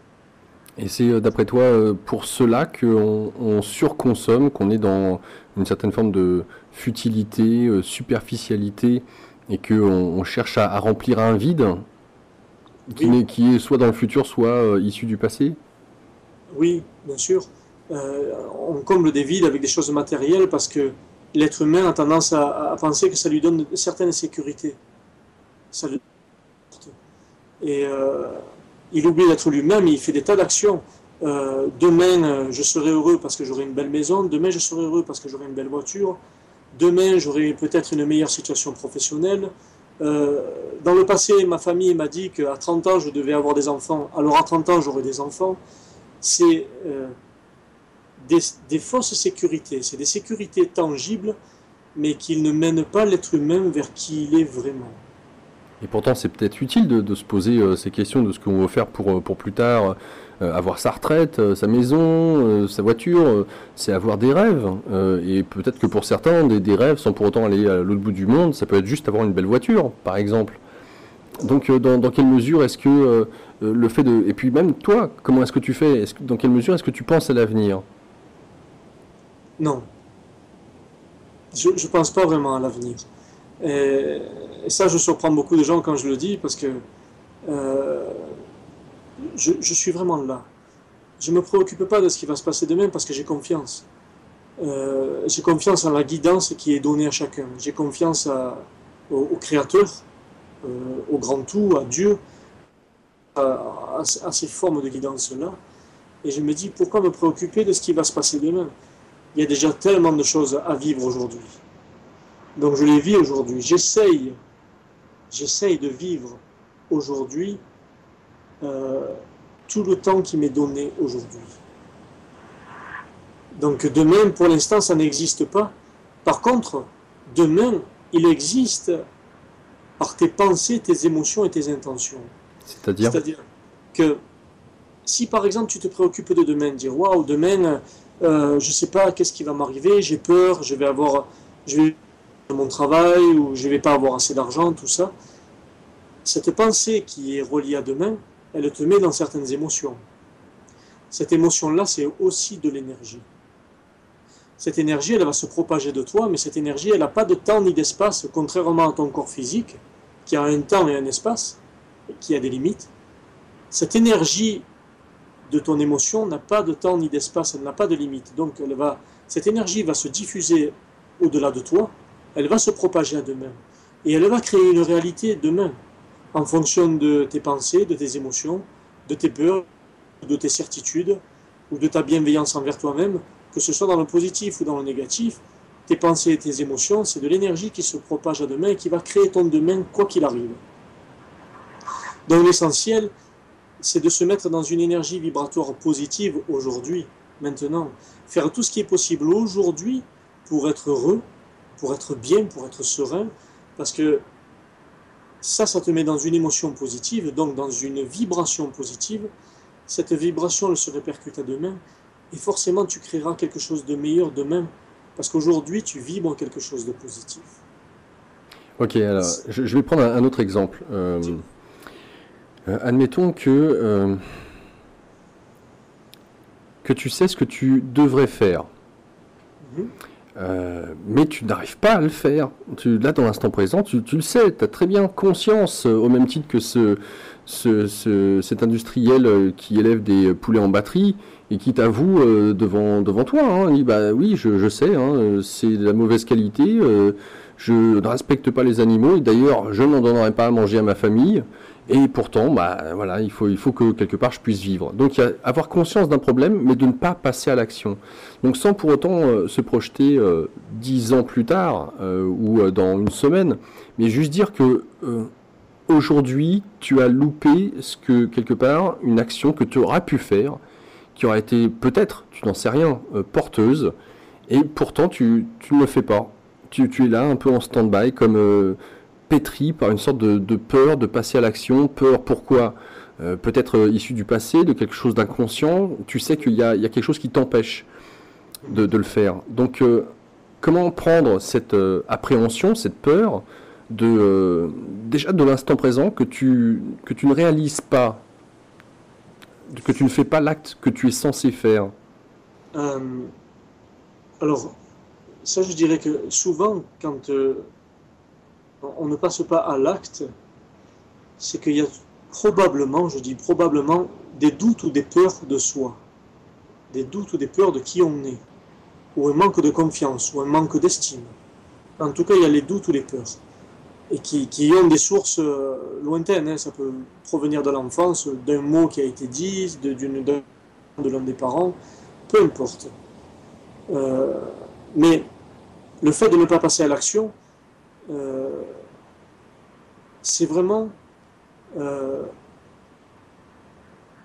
Et c'est d'après toi pour cela qu'on surconsomme, qu'on est dans une certaine forme de futilité, superficialité, et qu'on cherche à remplir un vide Oui, qui est soit dans le futur, soit issu du passé? oui, bien sûr. On comble des vides avec des choses matérielles parce que l'être humain a tendance à penser que ça lui donne une certaine sécurité. Ça le... Et il oublie d'être lui-même, il fait des tas d'actions. Demain, je serai heureux parce que j'aurai une belle maison. Demain, je serai heureux parce que j'aurai une belle voiture. Demain, j'aurai peut-être une meilleure situation professionnelle. Dans le passé, ma famille m'a dit qu'à 30 ans, je devais avoir des enfants. Alors à 30 ans, j'aurai des enfants. C'est des fausses sécurités. C'est des sécurités tangibles, mais qui ne mènent pas l'être humain vers qui il est vraiment. Et pourtant, c'est peut-être utile de se poser ces questions de ce qu'on veut faire pour plus tard, avoir sa retraite, sa maison, sa voiture, c'est avoir des rêves. Et peut-être que pour certains, des rêves, sans pour autant aller à l'autre bout du monde, ça peut être juste avoir une belle voiture, par exemple. Donc, dans quelle mesure est-ce que le fait de... Et puis même toi, comment est-ce que tu fais? Dans quelle mesure est-ce que tu penses à l'avenir? Non, je ne pense pas vraiment à l'avenir. Et ça, je surprends beaucoup de gens quand je le dis parce que euh, je suis vraiment là. Je ne me préoccupe pas de ce qui va se passer demain parce que j'ai confiance. J'ai confiance en la guidance qui est donnée à chacun. J'ai confiance au Créateur, au grand tout, à Dieu, à ces formes de guidance-là. Et je me dis, pourquoi me préoccuper de ce qui va se passer demain? Il y a déjà tellement de choses à vivre aujourd'hui. Donc je les vis aujourd'hui. J'essaye de vivre aujourd'hui euh, tout le temps qui m'est donné aujourd'hui. Donc demain, pour l'instant, ça n'existe pas. Par contre, demain, il existe par tes pensées, tes émotions et tes intentions. C'est-à-dire? C'est-à-dire que si par exemple tu te préoccupes de demain, dire waouh, demain, je ne sais pas qu'est-ce qui va m'arriver, j'ai peur, je vais mon travail ou je ne vais pas avoir assez d'argent, tout ça. Cette pensée qui est reliée à demain, elle te met dans certaines émotions. Cette émotion-là, c'est aussi de l'énergie. Cette énergie, elle va se propager de toi, mais cette énergie, elle n'a pas de temps ni d'espace, contrairement à ton corps physique, qui a un temps et un espace, qui a des limites. Cette énergie de ton émotion n'a pas de temps ni d'espace, elle n'a pas de limite. Donc cette énergie va se diffuser au-delà de toi, elle va se propager à demain. Et elle va créer une réalité demain, en fonction de tes pensées, de tes émotions, de tes peurs, de tes certitudes, ou de ta bienveillance envers toi-même, que ce soit dans le positif ou dans le négatif. Tes pensées et tes émotions, c'est de l'énergie qui se propage à demain et qui va créer ton demain quoi qu'il arrive. Donc l'essentiel, c'est de se mettre dans une énergie vibratoire positive aujourd'hui, maintenant. Faire tout ce qui est possible aujourd'hui pour être heureux, pour être bien, pour être serein, parce que ça te met dans une émotion positive, donc dans une vibration positive. Cette vibration, elle se répercute à demain, et forcément tu créeras quelque chose de meilleur demain, parce qu'aujourd'hui tu vibres quelque chose de positif. Ok, alors je vais prendre un autre exemple. Admettons que tu sais ce que tu devrais faire. Mhm. Mais tu n'arrives pas à le faire. Là, dans l'instant présent, tu le sais, tu as très bien conscience, au même titre que cet industriel qui élève des poulets en batterie et qui t'avoue devant toi, hein, il dit, bah oui, je sais, hein, c'est de la mauvaise qualité, je ne respecte pas les animaux et d'ailleurs, je n'en donnerai pas à manger à ma famille. Et pourtant, bah, voilà, il faut que quelque part je puisse vivre. Donc, avoir conscience d'un problème, mais de ne pas passer à l'action. Donc, sans pour autant se projeter 10 ans plus tard ou dans une semaine, mais juste dire que aujourd'hui, tu as loupé quelque part, une action que tu auras pu faire, qui aurait été peut-être, tu n'en sais rien, porteuse, et pourtant tu ne le fais pas. Tu es là un peu en stand-by, comme pétri par une sorte de peur de passer à l'action. Peur, pourquoi? Peut-être issu du passé, de quelque chose d'inconscient. Tu sais qu'il y a quelque chose qui t'empêche de le faire. Donc, comment prendre cette appréhension, cette peur, déjà de l'instant présent, que tu ne réalises pas, que tu ne fais pas l'acte que tu es censé faire? Euh, alors, ça, je dirais que souvent, quand on ne passe pas à l'acte, c'est qu'il y a probablement, je dis probablement, des doutes ou des peurs de soi, des doutes ou des peurs de qui on est, ou un manque de confiance, ou un manque d'estime. En tout cas, il y a les doutes ou les peurs, et qui ont des sources lointaines, hein. Ça peut provenir de l'enfance, d'un mot qui a été dit, de l'un des parents, peu importe. Mais le fait de ne pas passer à l'action, c'est vraiment,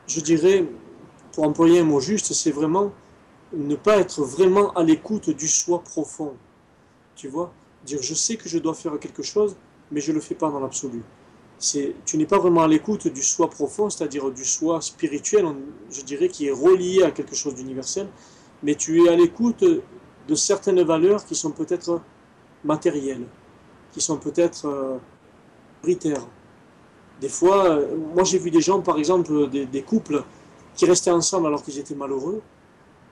je dirais, pour employer un mot juste, c'est vraiment ne pas être vraiment à l'écoute du soi profond. Tu vois, dire je sais que je dois faire quelque chose, mais je ne le fais pas dans l'absolu. Tu n'es pas vraiment à l'écoute du soi profond, c'est-à-dire du soi spirituel, je dirais, qui est relié à quelque chose d'universel, mais tu es à l'écoute de certaines valeurs qui sont peut-être matérielles, qui sont peut-être prioritaires. Des fois, moi j'ai vu des gens, par exemple, des couples qui restaient ensemble alors qu'ils étaient malheureux,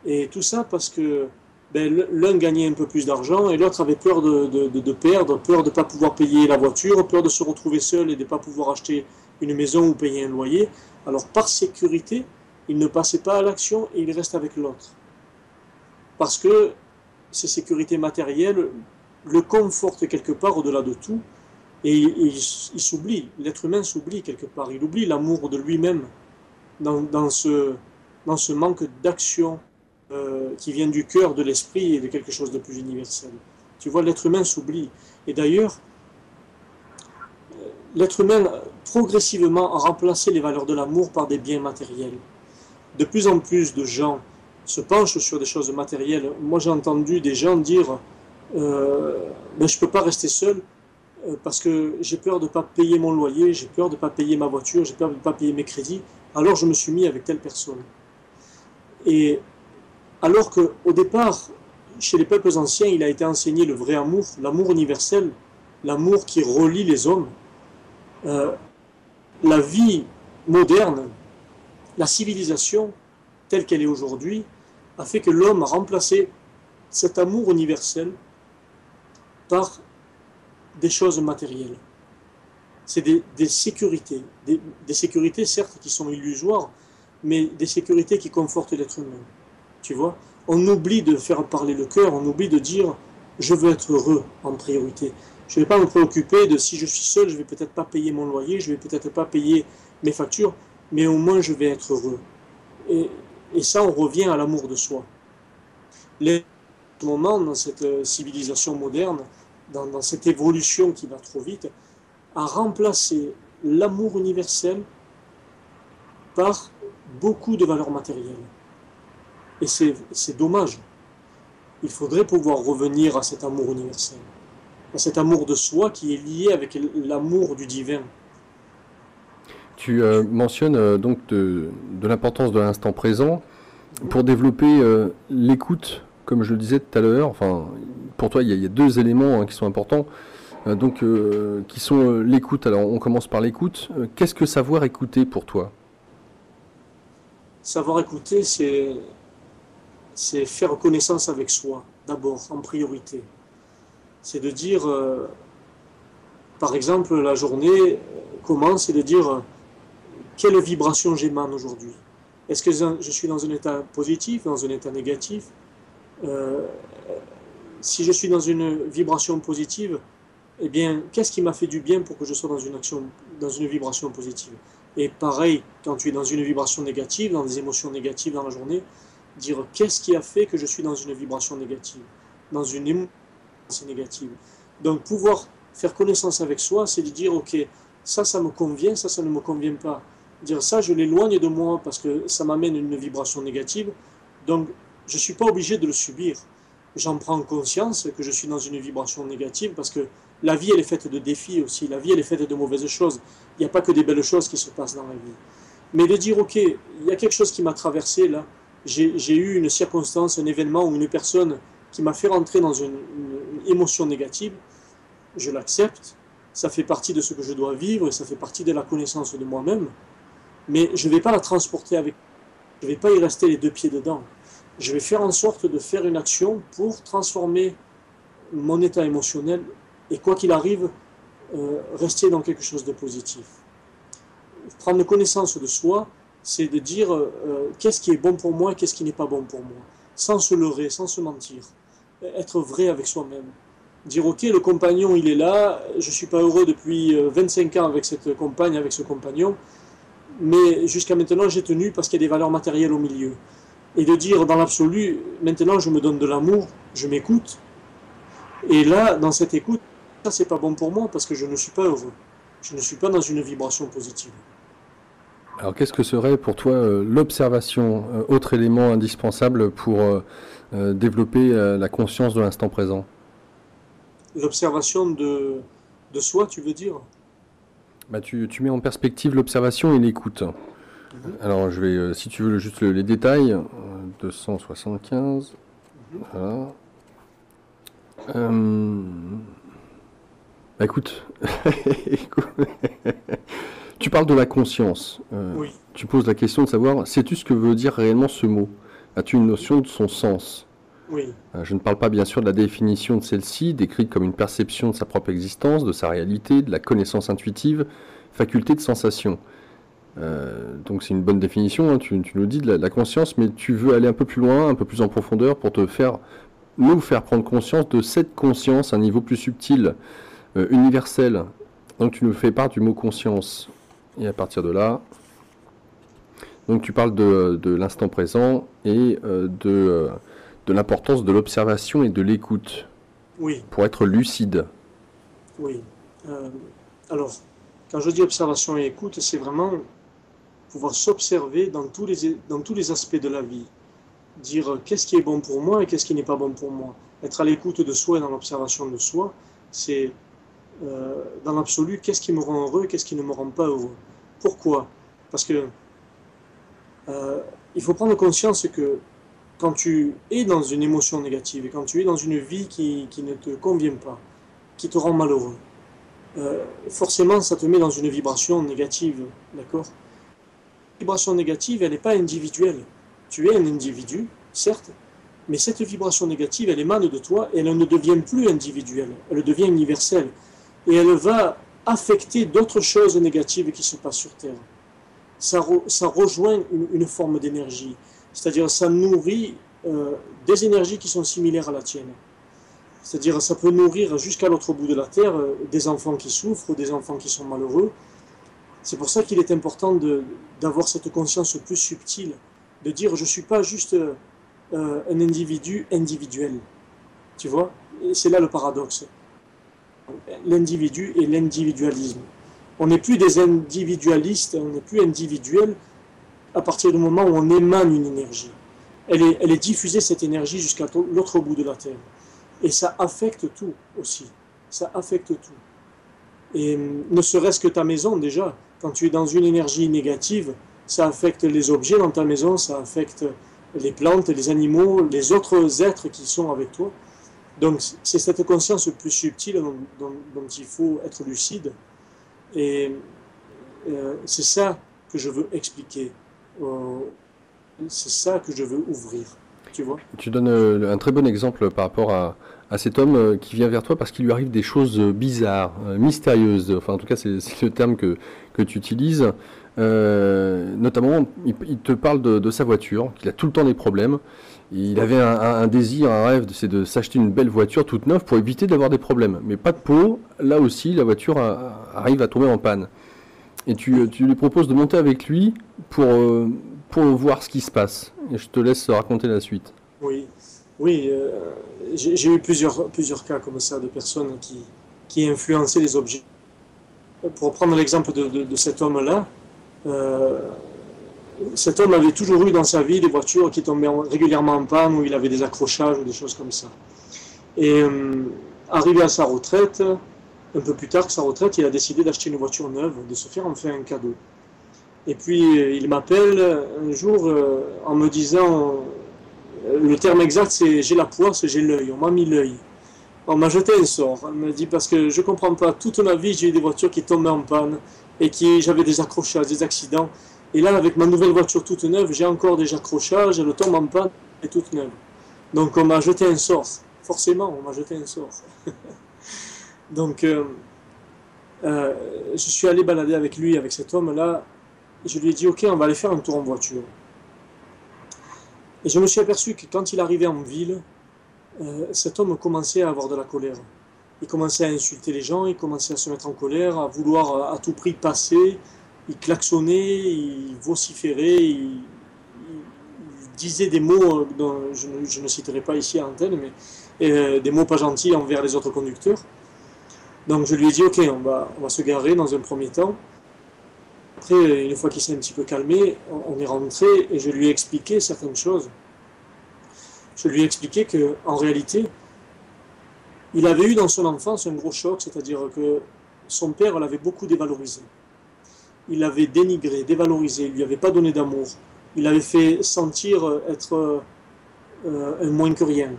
et tout ça parce que l'un gagnait un peu plus d'argent et l'autre avait peur de perdre, peur de ne pas pouvoir payer la voiture, peur de se retrouver seul et de ne pas pouvoir acheter une maison ou payer un loyer. Alors par sécurité, il ne passait pas à l'action et il reste avec l'autre. Parce que ces sécurités matérielles le confortent quelque part au-delà de tout et il s'oublie, l'être humain s'oublie quelque part, il oublie l'amour de lui-même dans ce manque d'action qui vient du cœur, de l'esprit et de quelque chose de plus universel. Tu vois, l'être humain s'oublie. Et d'ailleurs, l'être humain progressivement a remplacé les valeurs de l'amour par des biens matériels. De plus en plus de gens se penchent sur des choses matérielles. Moi, j'ai entendu des gens dire je ne peux pas rester seul parce que j'ai peur de ne pas payer mon loyer, j'ai peur de ne pas payer ma voiture, j'ai peur de ne pas payer mes crédits. Alors, je me suis mis avec telle personne. Et alors qu'au départ, chez les peuples anciens, il a été enseigné le vrai amour, l'amour universel, l'amour qui relie les hommes. La vie moderne, la civilisation telle qu'elle est aujourd'hui, a fait que l'homme a remplacé cet amour universel par des choses matérielles. C'est des sécurités, des sécurités certes qui sont illusoires, mais des sécurités qui confortent l'être humain. Tu vois, on oublie de faire parler le cœur, on oublie de dire je veux être heureux en priorité. Je ne vais pas me préoccuper de si je suis seul, je ne vais peut-être pas payer mon loyer, je ne vais peut-être pas payer mes factures, mais au moins je vais être heureux. Et ça, on revient à l'amour de soi. En ce moment, dans cette civilisation moderne, dans cette évolution qui va trop vite, a remplacé l'amour universel par beaucoup de valeurs matérielles. Et c'est dommage. Il faudrait pouvoir revenir à cet amour universel, à cet amour de soi qui est lié avec l'amour du divin. Tu mentionnes donc de l'importance de l'instant présent pour développer l'écoute, comme je le disais tout à l'heure. Enfin, pour toi, il y a deux éléments qui sont importants, qui sont l'écoute. Alors, on commence par l'écoute. Qu'est-ce que savoir écouter pour toi? Savoir écouter, c'est faire connaissance avec soi. d'abord, en priorité. C'est de dire, par exemple, la journée commence et de dire quelle vibration j'émane aujourd'hui. Est-ce que je suis dans un état positif, dans un état négatif? Si je suis dans une vibration positive, eh bien, qu'est-ce qui m'a fait du bien pour que je sois dans une vibration positive? Et pareil, quand tu es dans une vibration négative, dans des émotions négatives dans la journée, dire qu'est-ce qui a fait que je suis dans une vibration négative, dans une émotion négative. Donc, pouvoir faire connaissance avec soi, c'est de dire, ok, ça me convient, ça ne me convient pas. Dire ça, je l'éloigne de moi parce que ça m'amène une vibration négative. Donc, je ne suis pas obligé de le subir. J'en prends conscience que je suis dans une vibration négative parce que la vie, elle est faite de défis aussi. La vie, elle est faite de mauvaises choses. Il n'y a pas que des belles choses qui se passent dans la vie. Mais de dire, ok, il y a quelque chose qui m'a traversé là. J'ai eu une circonstance, un événement ou une personne qui m'a fait rentrer dans une émotion négative. Je l'accepte. Ça fait partie de ce que je dois vivre et ça fait partie de la connaissance de moi-même. Mais je ne vais pas la transporter avec. Je ne vais pas y rester les deux pieds dedans. Je vais faire en sorte de faire une action pour transformer mon état émotionnel et quoi qu'il arrive, rester dans quelque chose de positif. Prendre connaissance de soi, c'est de dire qu'est-ce qui est bon pour moi et qu'est-ce qui n'est pas bon pour moi, sans se leurrer, sans se mentir, être vrai avec soi-même. Dire ok, le compagnon il est là, je ne suis pas heureux depuis 25 ans avec cette compagne, avec ce compagnon, mais jusqu'à maintenant j'ai tenu parce qu'il y a des valeurs matérielles au milieu. Et de dire dans l'absolu, maintenant je me donne de l'amour, je m'écoute, et là, dans cette écoute, ça c'est pas bon pour moi parce que je ne suis pas heureux. Je ne suis pas dans une vibration positive. Alors, qu'est-ce que serait pour toi l'observation, autre élément indispensable pour développer la conscience de l'instant présent? L'observation de soi, tu veux dire? Bah, tu mets en perspective l'observation et l'écoute. Alors, je vais, si tu veux, juste les détails. 275. Voilà. Bah, écoute, tu parles de la conscience. Oui. Tu poses la question de savoir, sais-tu ce que veut dire réellement ce mot? As-tu une notion de son sens? Oui. Je ne parle pas bien sûr de la définition de celle-ci, décrite comme une perception de sa propre existence, de sa réalité, de la connaissance intuitive, faculté de sensation. Donc c'est une bonne définition, hein, tu nous dis de la conscience, mais tu veux aller un peu plus loin, un peu plus en profondeur pour nous faire prendre conscience de cette conscience à un niveau plus subtil, universel. Donc tu nous fais part du mot conscience. Et à partir de là, donc tu parles de l'instant présent et de l'importance de l'observation et de l'écoute. Oui. Pour être lucide. Oui. Alors, quand je dis observation et écoute, c'est vraiment pouvoir s'observer dans tous les aspects de la vie. Dire qu'est-ce qui est bon pour moi et qu'est-ce qui n'est pas bon pour moi. Être à l'écoute de soi et dans l'observation de soi, c'est dans l'absolu, qu'est-ce qui me rend heureux et qu'est-ce qui ne me rend pas heureux. Pourquoi? Parce que il faut prendre conscience que quand tu es dans une émotion négative et quand tu es dans une vie qui ne te convient pas, qui te rend malheureux, forcément ça te met dans une vibration négative, d'accord? La vibration négative, elle n'est pas individuelle. Tu es un individu, certes, mais cette vibration négative, elle émane de toi et elle ne devient plus individuelle, elle devient universelle. Et elle va affecter d'autres choses négatives qui se passent sur Terre. Ça rejoint une forme d'énergie, c'est-à-dire ça nourrit des énergies qui sont similaires à la tienne. C'est-à-dire ça peut nourrir jusqu'à l'autre bout de la Terre des enfants qui souffrent, des enfants qui sont malheureux. C'est pour ça qu'il est important d'avoir cette conscience plus subtile, de dire je ne suis pas juste un individu individuel. Tu vois? Et c'est là le paradoxe. L'individu et l'individualisme. On n'est plus des individualistes, on n'est plus individuel à partir du moment où on émane une énergie. Elle est diffusée, cette énergie, jusqu'à l'autre bout de la Terre. Et ça affecte tout aussi. Ça affecte tout. Et ne serait-ce que ta maison, déjà, quand tu es dans une énergie négative, ça affecte les objets dans ta maison, ça affecte les plantes, les animaux, les autres êtres qui sont avec toi. Donc c'est cette conscience plus subtile dont il faut être lucide. Et c'est ça que je veux expliquer. C'est ça que je veux ouvrir. tu vois. Tu donnes un très bon exemple par rapport à cet homme qui vient vers toi parce qu'il lui arrive des choses bizarres, mystérieuses. Enfin, en tout cas, c'est le terme que tu utilises. Notamment, il te parle de sa voiture, qu'il a tout le temps des problèmes. Il avait un désir, un rêve, c'est de s'acheter une belle voiture toute neuve pour éviter d'avoir des problèmes. Mais pas de peau, là aussi, la voiture arrive à tomber en panne. Et tu lui proposes de monter avec lui pour voir ce qui se passe. Et je te laisse raconter la suite. Oui, oui, j'ai eu plusieurs cas comme ça de personnes qui influençaient les objets. Pour prendre l'exemple de cet homme-là, cet homme avait toujours eu dans sa vie des voitures qui tombaient régulièrement en panne, où il avait des accrochages ou des choses comme ça. Et arrivé à sa retraite, un peu plus tard que sa retraite, il a décidé d'acheter une voiture neuve, de se faire enfin un cadeau. Et puis il m'appelle un jour en me disant, le terme exact c'est j'ai la poisse, j'ai l'œil, on m'a mis l'œil. On m'a jeté un sort, elle me dit parce que je comprends pas, toute ma vie j'ai eu des voitures qui tombaient en panne et j'avais des accrochages, des accidents. Et là avec ma nouvelle voiture toute neuve, j'ai encore des accrochages, elle tombe en panne et toute neuve. Donc on m'a jeté un sort, forcément on m'a jeté un sort. Donc je suis allé balader avec lui, avec cet homme-là. Je lui ai dit, ok, on va aller faire un tour en voiture. Et je me suis aperçu que quand il arrivait en ville, cet homme commençait à avoir de la colère. Il commençait à insulter les gens, il commençait à se mettre en colère, à vouloir à tout prix passer. Il klaxonnait, il vociférait, il disait des mots dont je ne citerai pas ici à l'antenne, mais des mots pas gentils envers les autres conducteurs. Donc je lui ai dit, ok, on va se garer dans un premier temps. Après, une fois qu'il s'est un petit peu calmé, on est rentré et je lui ai expliqué certaines choses. Je lui ai expliqué qu'en réalité, il avait eu dans son enfance un gros choc, c'est-à-dire que son père l'avait beaucoup dévalorisé. Il l'avait dénigré, dévalorisé, il ne lui avait pas donné d'amour. Il l'avait fait sentir être un moins que rien.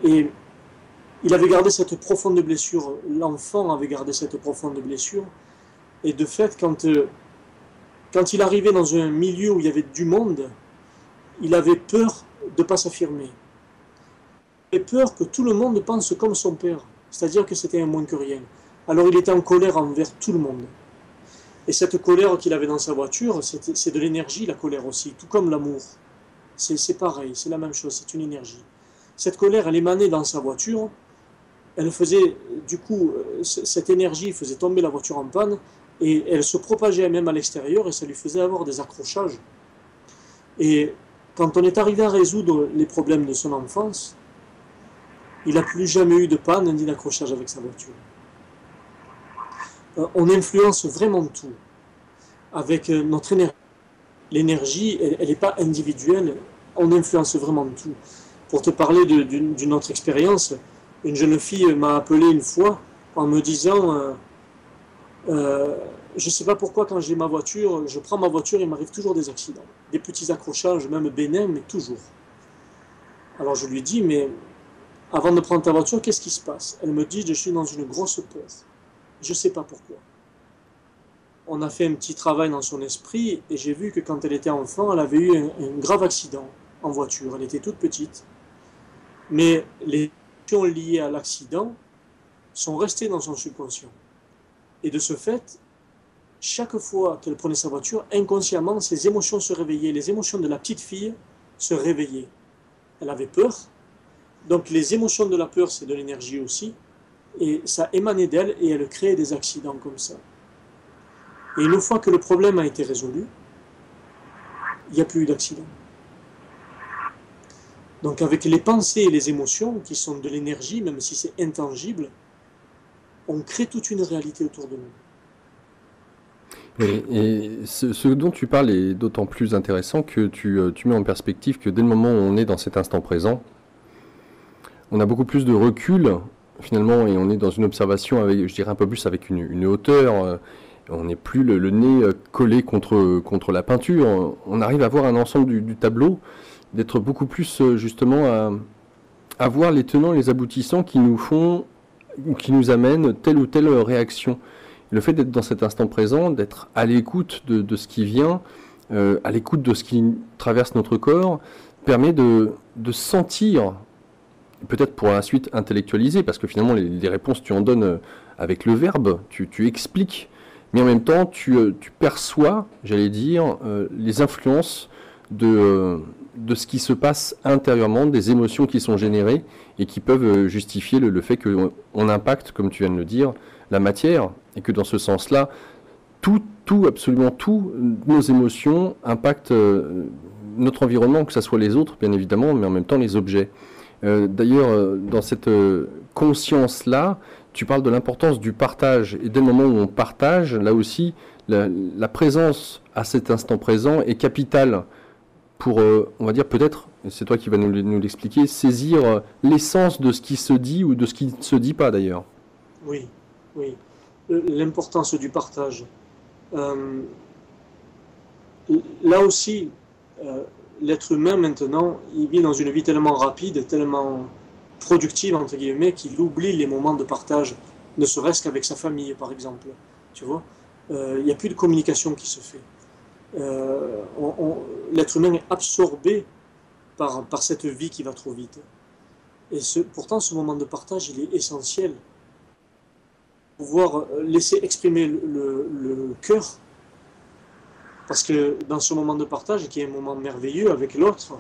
Et il avait gardé cette profonde blessure, l'enfant avait gardé cette profonde blessure. Et de fait, quand il arrivait dans un milieu où il y avait du monde, il avait peur de ne pas s'affirmer. Il avait peur que tout le monde pense comme son père, c'est-à-dire que c'était un moins que rien. Alors il était en colère envers tout le monde. Et cette colère qu'il avait dans sa voiture, c'est de l'énergie, la colère aussi, tout comme l'amour. C'est pareil, c'est la même chose, c'est une énergie. Cette colère, elle émanait dans sa voiture, elle faisait, du coup, cette énergie faisait tomber la voiture en panne, et elle se propageait même à l'extérieur et ça lui faisait avoir des accrochages. Et quand on est arrivé à résoudre les problèmes de son enfance, il n'a plus jamais eu de panne ni d'accrochage avec sa voiture. On influence vraiment tout avec notre énergie. L'énergie, elle n'est pas individuelle, on influence vraiment tout. Pour te parler d'une autre expérience, une jeune fille m'a appelé une fois en me disant... je ne sais pas pourquoi quand j'ai ma voiture, je prends ma voiture et il m'arrive toujours des accidents. Des petits accrochages, même bénins, mais toujours. Alors je lui dis, mais avant de prendre ta voiture, qu'est-ce qui se passe? Elle me dit, je suis dans une grosse peur. Je ne sais pas pourquoi. On a fait un petit travail dans son esprit et j'ai vu que quand elle était enfant, elle avait eu un grave accident en voiture. Elle était toute petite. Mais les émotions liées à l'accident sont restées dans son subconscient. Et de ce fait, chaque fois qu'elle prenait sa voiture, inconsciemment, ses émotions se réveillaient. Les émotions de la petite fille se réveillaient. Elle avait peur. Donc les émotions de la peur, c'est de l'énergie aussi. Et ça émanait d'elle et elle créait des accidents comme ça. Et une fois que le problème a été résolu, il n'y a plus eu d'accident. Donc avec les pensées et les émotions, qui sont de l'énergie, même si c'est intangible, on crée toute une réalité autour de nous. Et ce dont tu parles est d'autant plus intéressant que tu mets en perspective que dès le moment où on est dans cet instant présent, on a beaucoup plus de recul finalement et on est dans une observation avec, je dirais un peu plus avec une hauteur. On n'est plus le nez collé contre la peinture. On arrive à voir un ensemble du tableau, d'être beaucoup plus justement à voir les tenants et les aboutissants qui nous font ou qui nous amènent telle ou telle réaction. Le fait d'être dans cet instant présent, d'être à l'écoute de ce qui vient, à l'écoute de ce qui traverse notre corps, permet de sentir, peut-être pour la suite intellectualiser, parce que finalement les réponses tu en donnes avec le verbe, tu expliques, mais en même temps tu perçois, j'allais dire, les influences de ce qui se passe intérieurement, des émotions qui sont générées et qui peuvent justifier le fait qu'on impacte, comme tu viens de le dire, la matière, et que dans ce sens-là, absolument tout, nos émotions impactent notre environnement, que ce soit les autres, bien évidemment, mais en même temps les objets. D'ailleurs, dans cette conscience-là, tu parles de l'importance du partage. Et dès le moment où on partage, là aussi, la présence à cet instant présent est capitale pour, on va dire peut-être, c'est toi qui vas nous l'expliquer, saisir l'essence de ce qui se dit ou de ce qui ne se dit pas d'ailleurs. Oui, oui. L'importance du partage. Là aussi, l'être humain maintenant, il vit dans une vie tellement rapide, tellement productive, entre guillemets, qu'il oublie les moments de partage, ne serait-ce qu'avec sa famille, par exemple. Tu vois, il n'y a plus de communication qui se fait. L'être humain est absorbé par cette vie qui va trop vite. Et pourtant, ce moment de partage, il est essentiel. Pouvoir laisser exprimer le cœur, parce que dans ce moment de partage, qui est un moment merveilleux avec l'autre,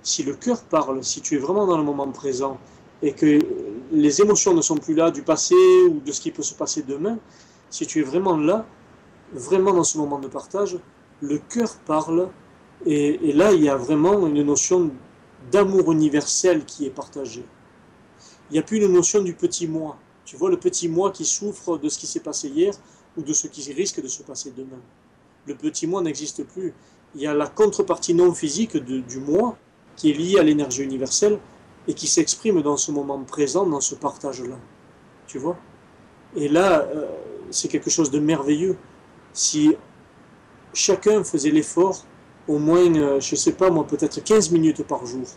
si le cœur parle, si tu es vraiment dans le moment présent, et que les émotions ne sont plus là du passé ou de ce qui peut se passer demain, si tu es vraiment là, vraiment dans ce moment de partage, le cœur parle, et là il y a vraiment une notion d'amour universel qui est partagée. Il n'y a plus une notion du petit moi. Tu vois, le petit moi qui souffre de ce qui s'est passé hier ou de ce qui risque de se passer demain. Le petit moi n'existe plus. Il y a la contrepartie non physique du moi qui est liée à l'énergie universelle et qui s'exprime dans ce moment présent, dans ce partage-là. Tu vois? Et là, c'est quelque chose de merveilleux. Si chacun faisait l'effort, au moins, je ne sais pas moi, peut-être 15 minutes par jour,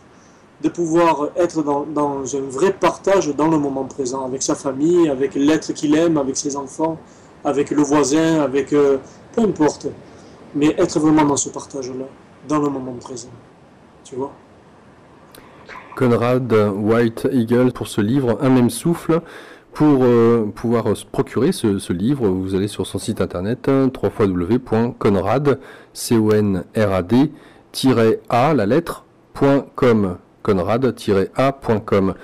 de pouvoir être dans un vrai partage dans le moment présent, avec sa famille, avec l'être qu'il aime, avec ses enfants, avec le voisin, avec peu importe, mais être vraiment dans ce partage-là, dans le moment présent, tu vois. Conrad White Eagle pour ce livre, Un même souffle. Pour pouvoir se procurer ce livre, vous allez sur son site internet www.conrad, conrad-a, la lettre, .com, conrad-a.com.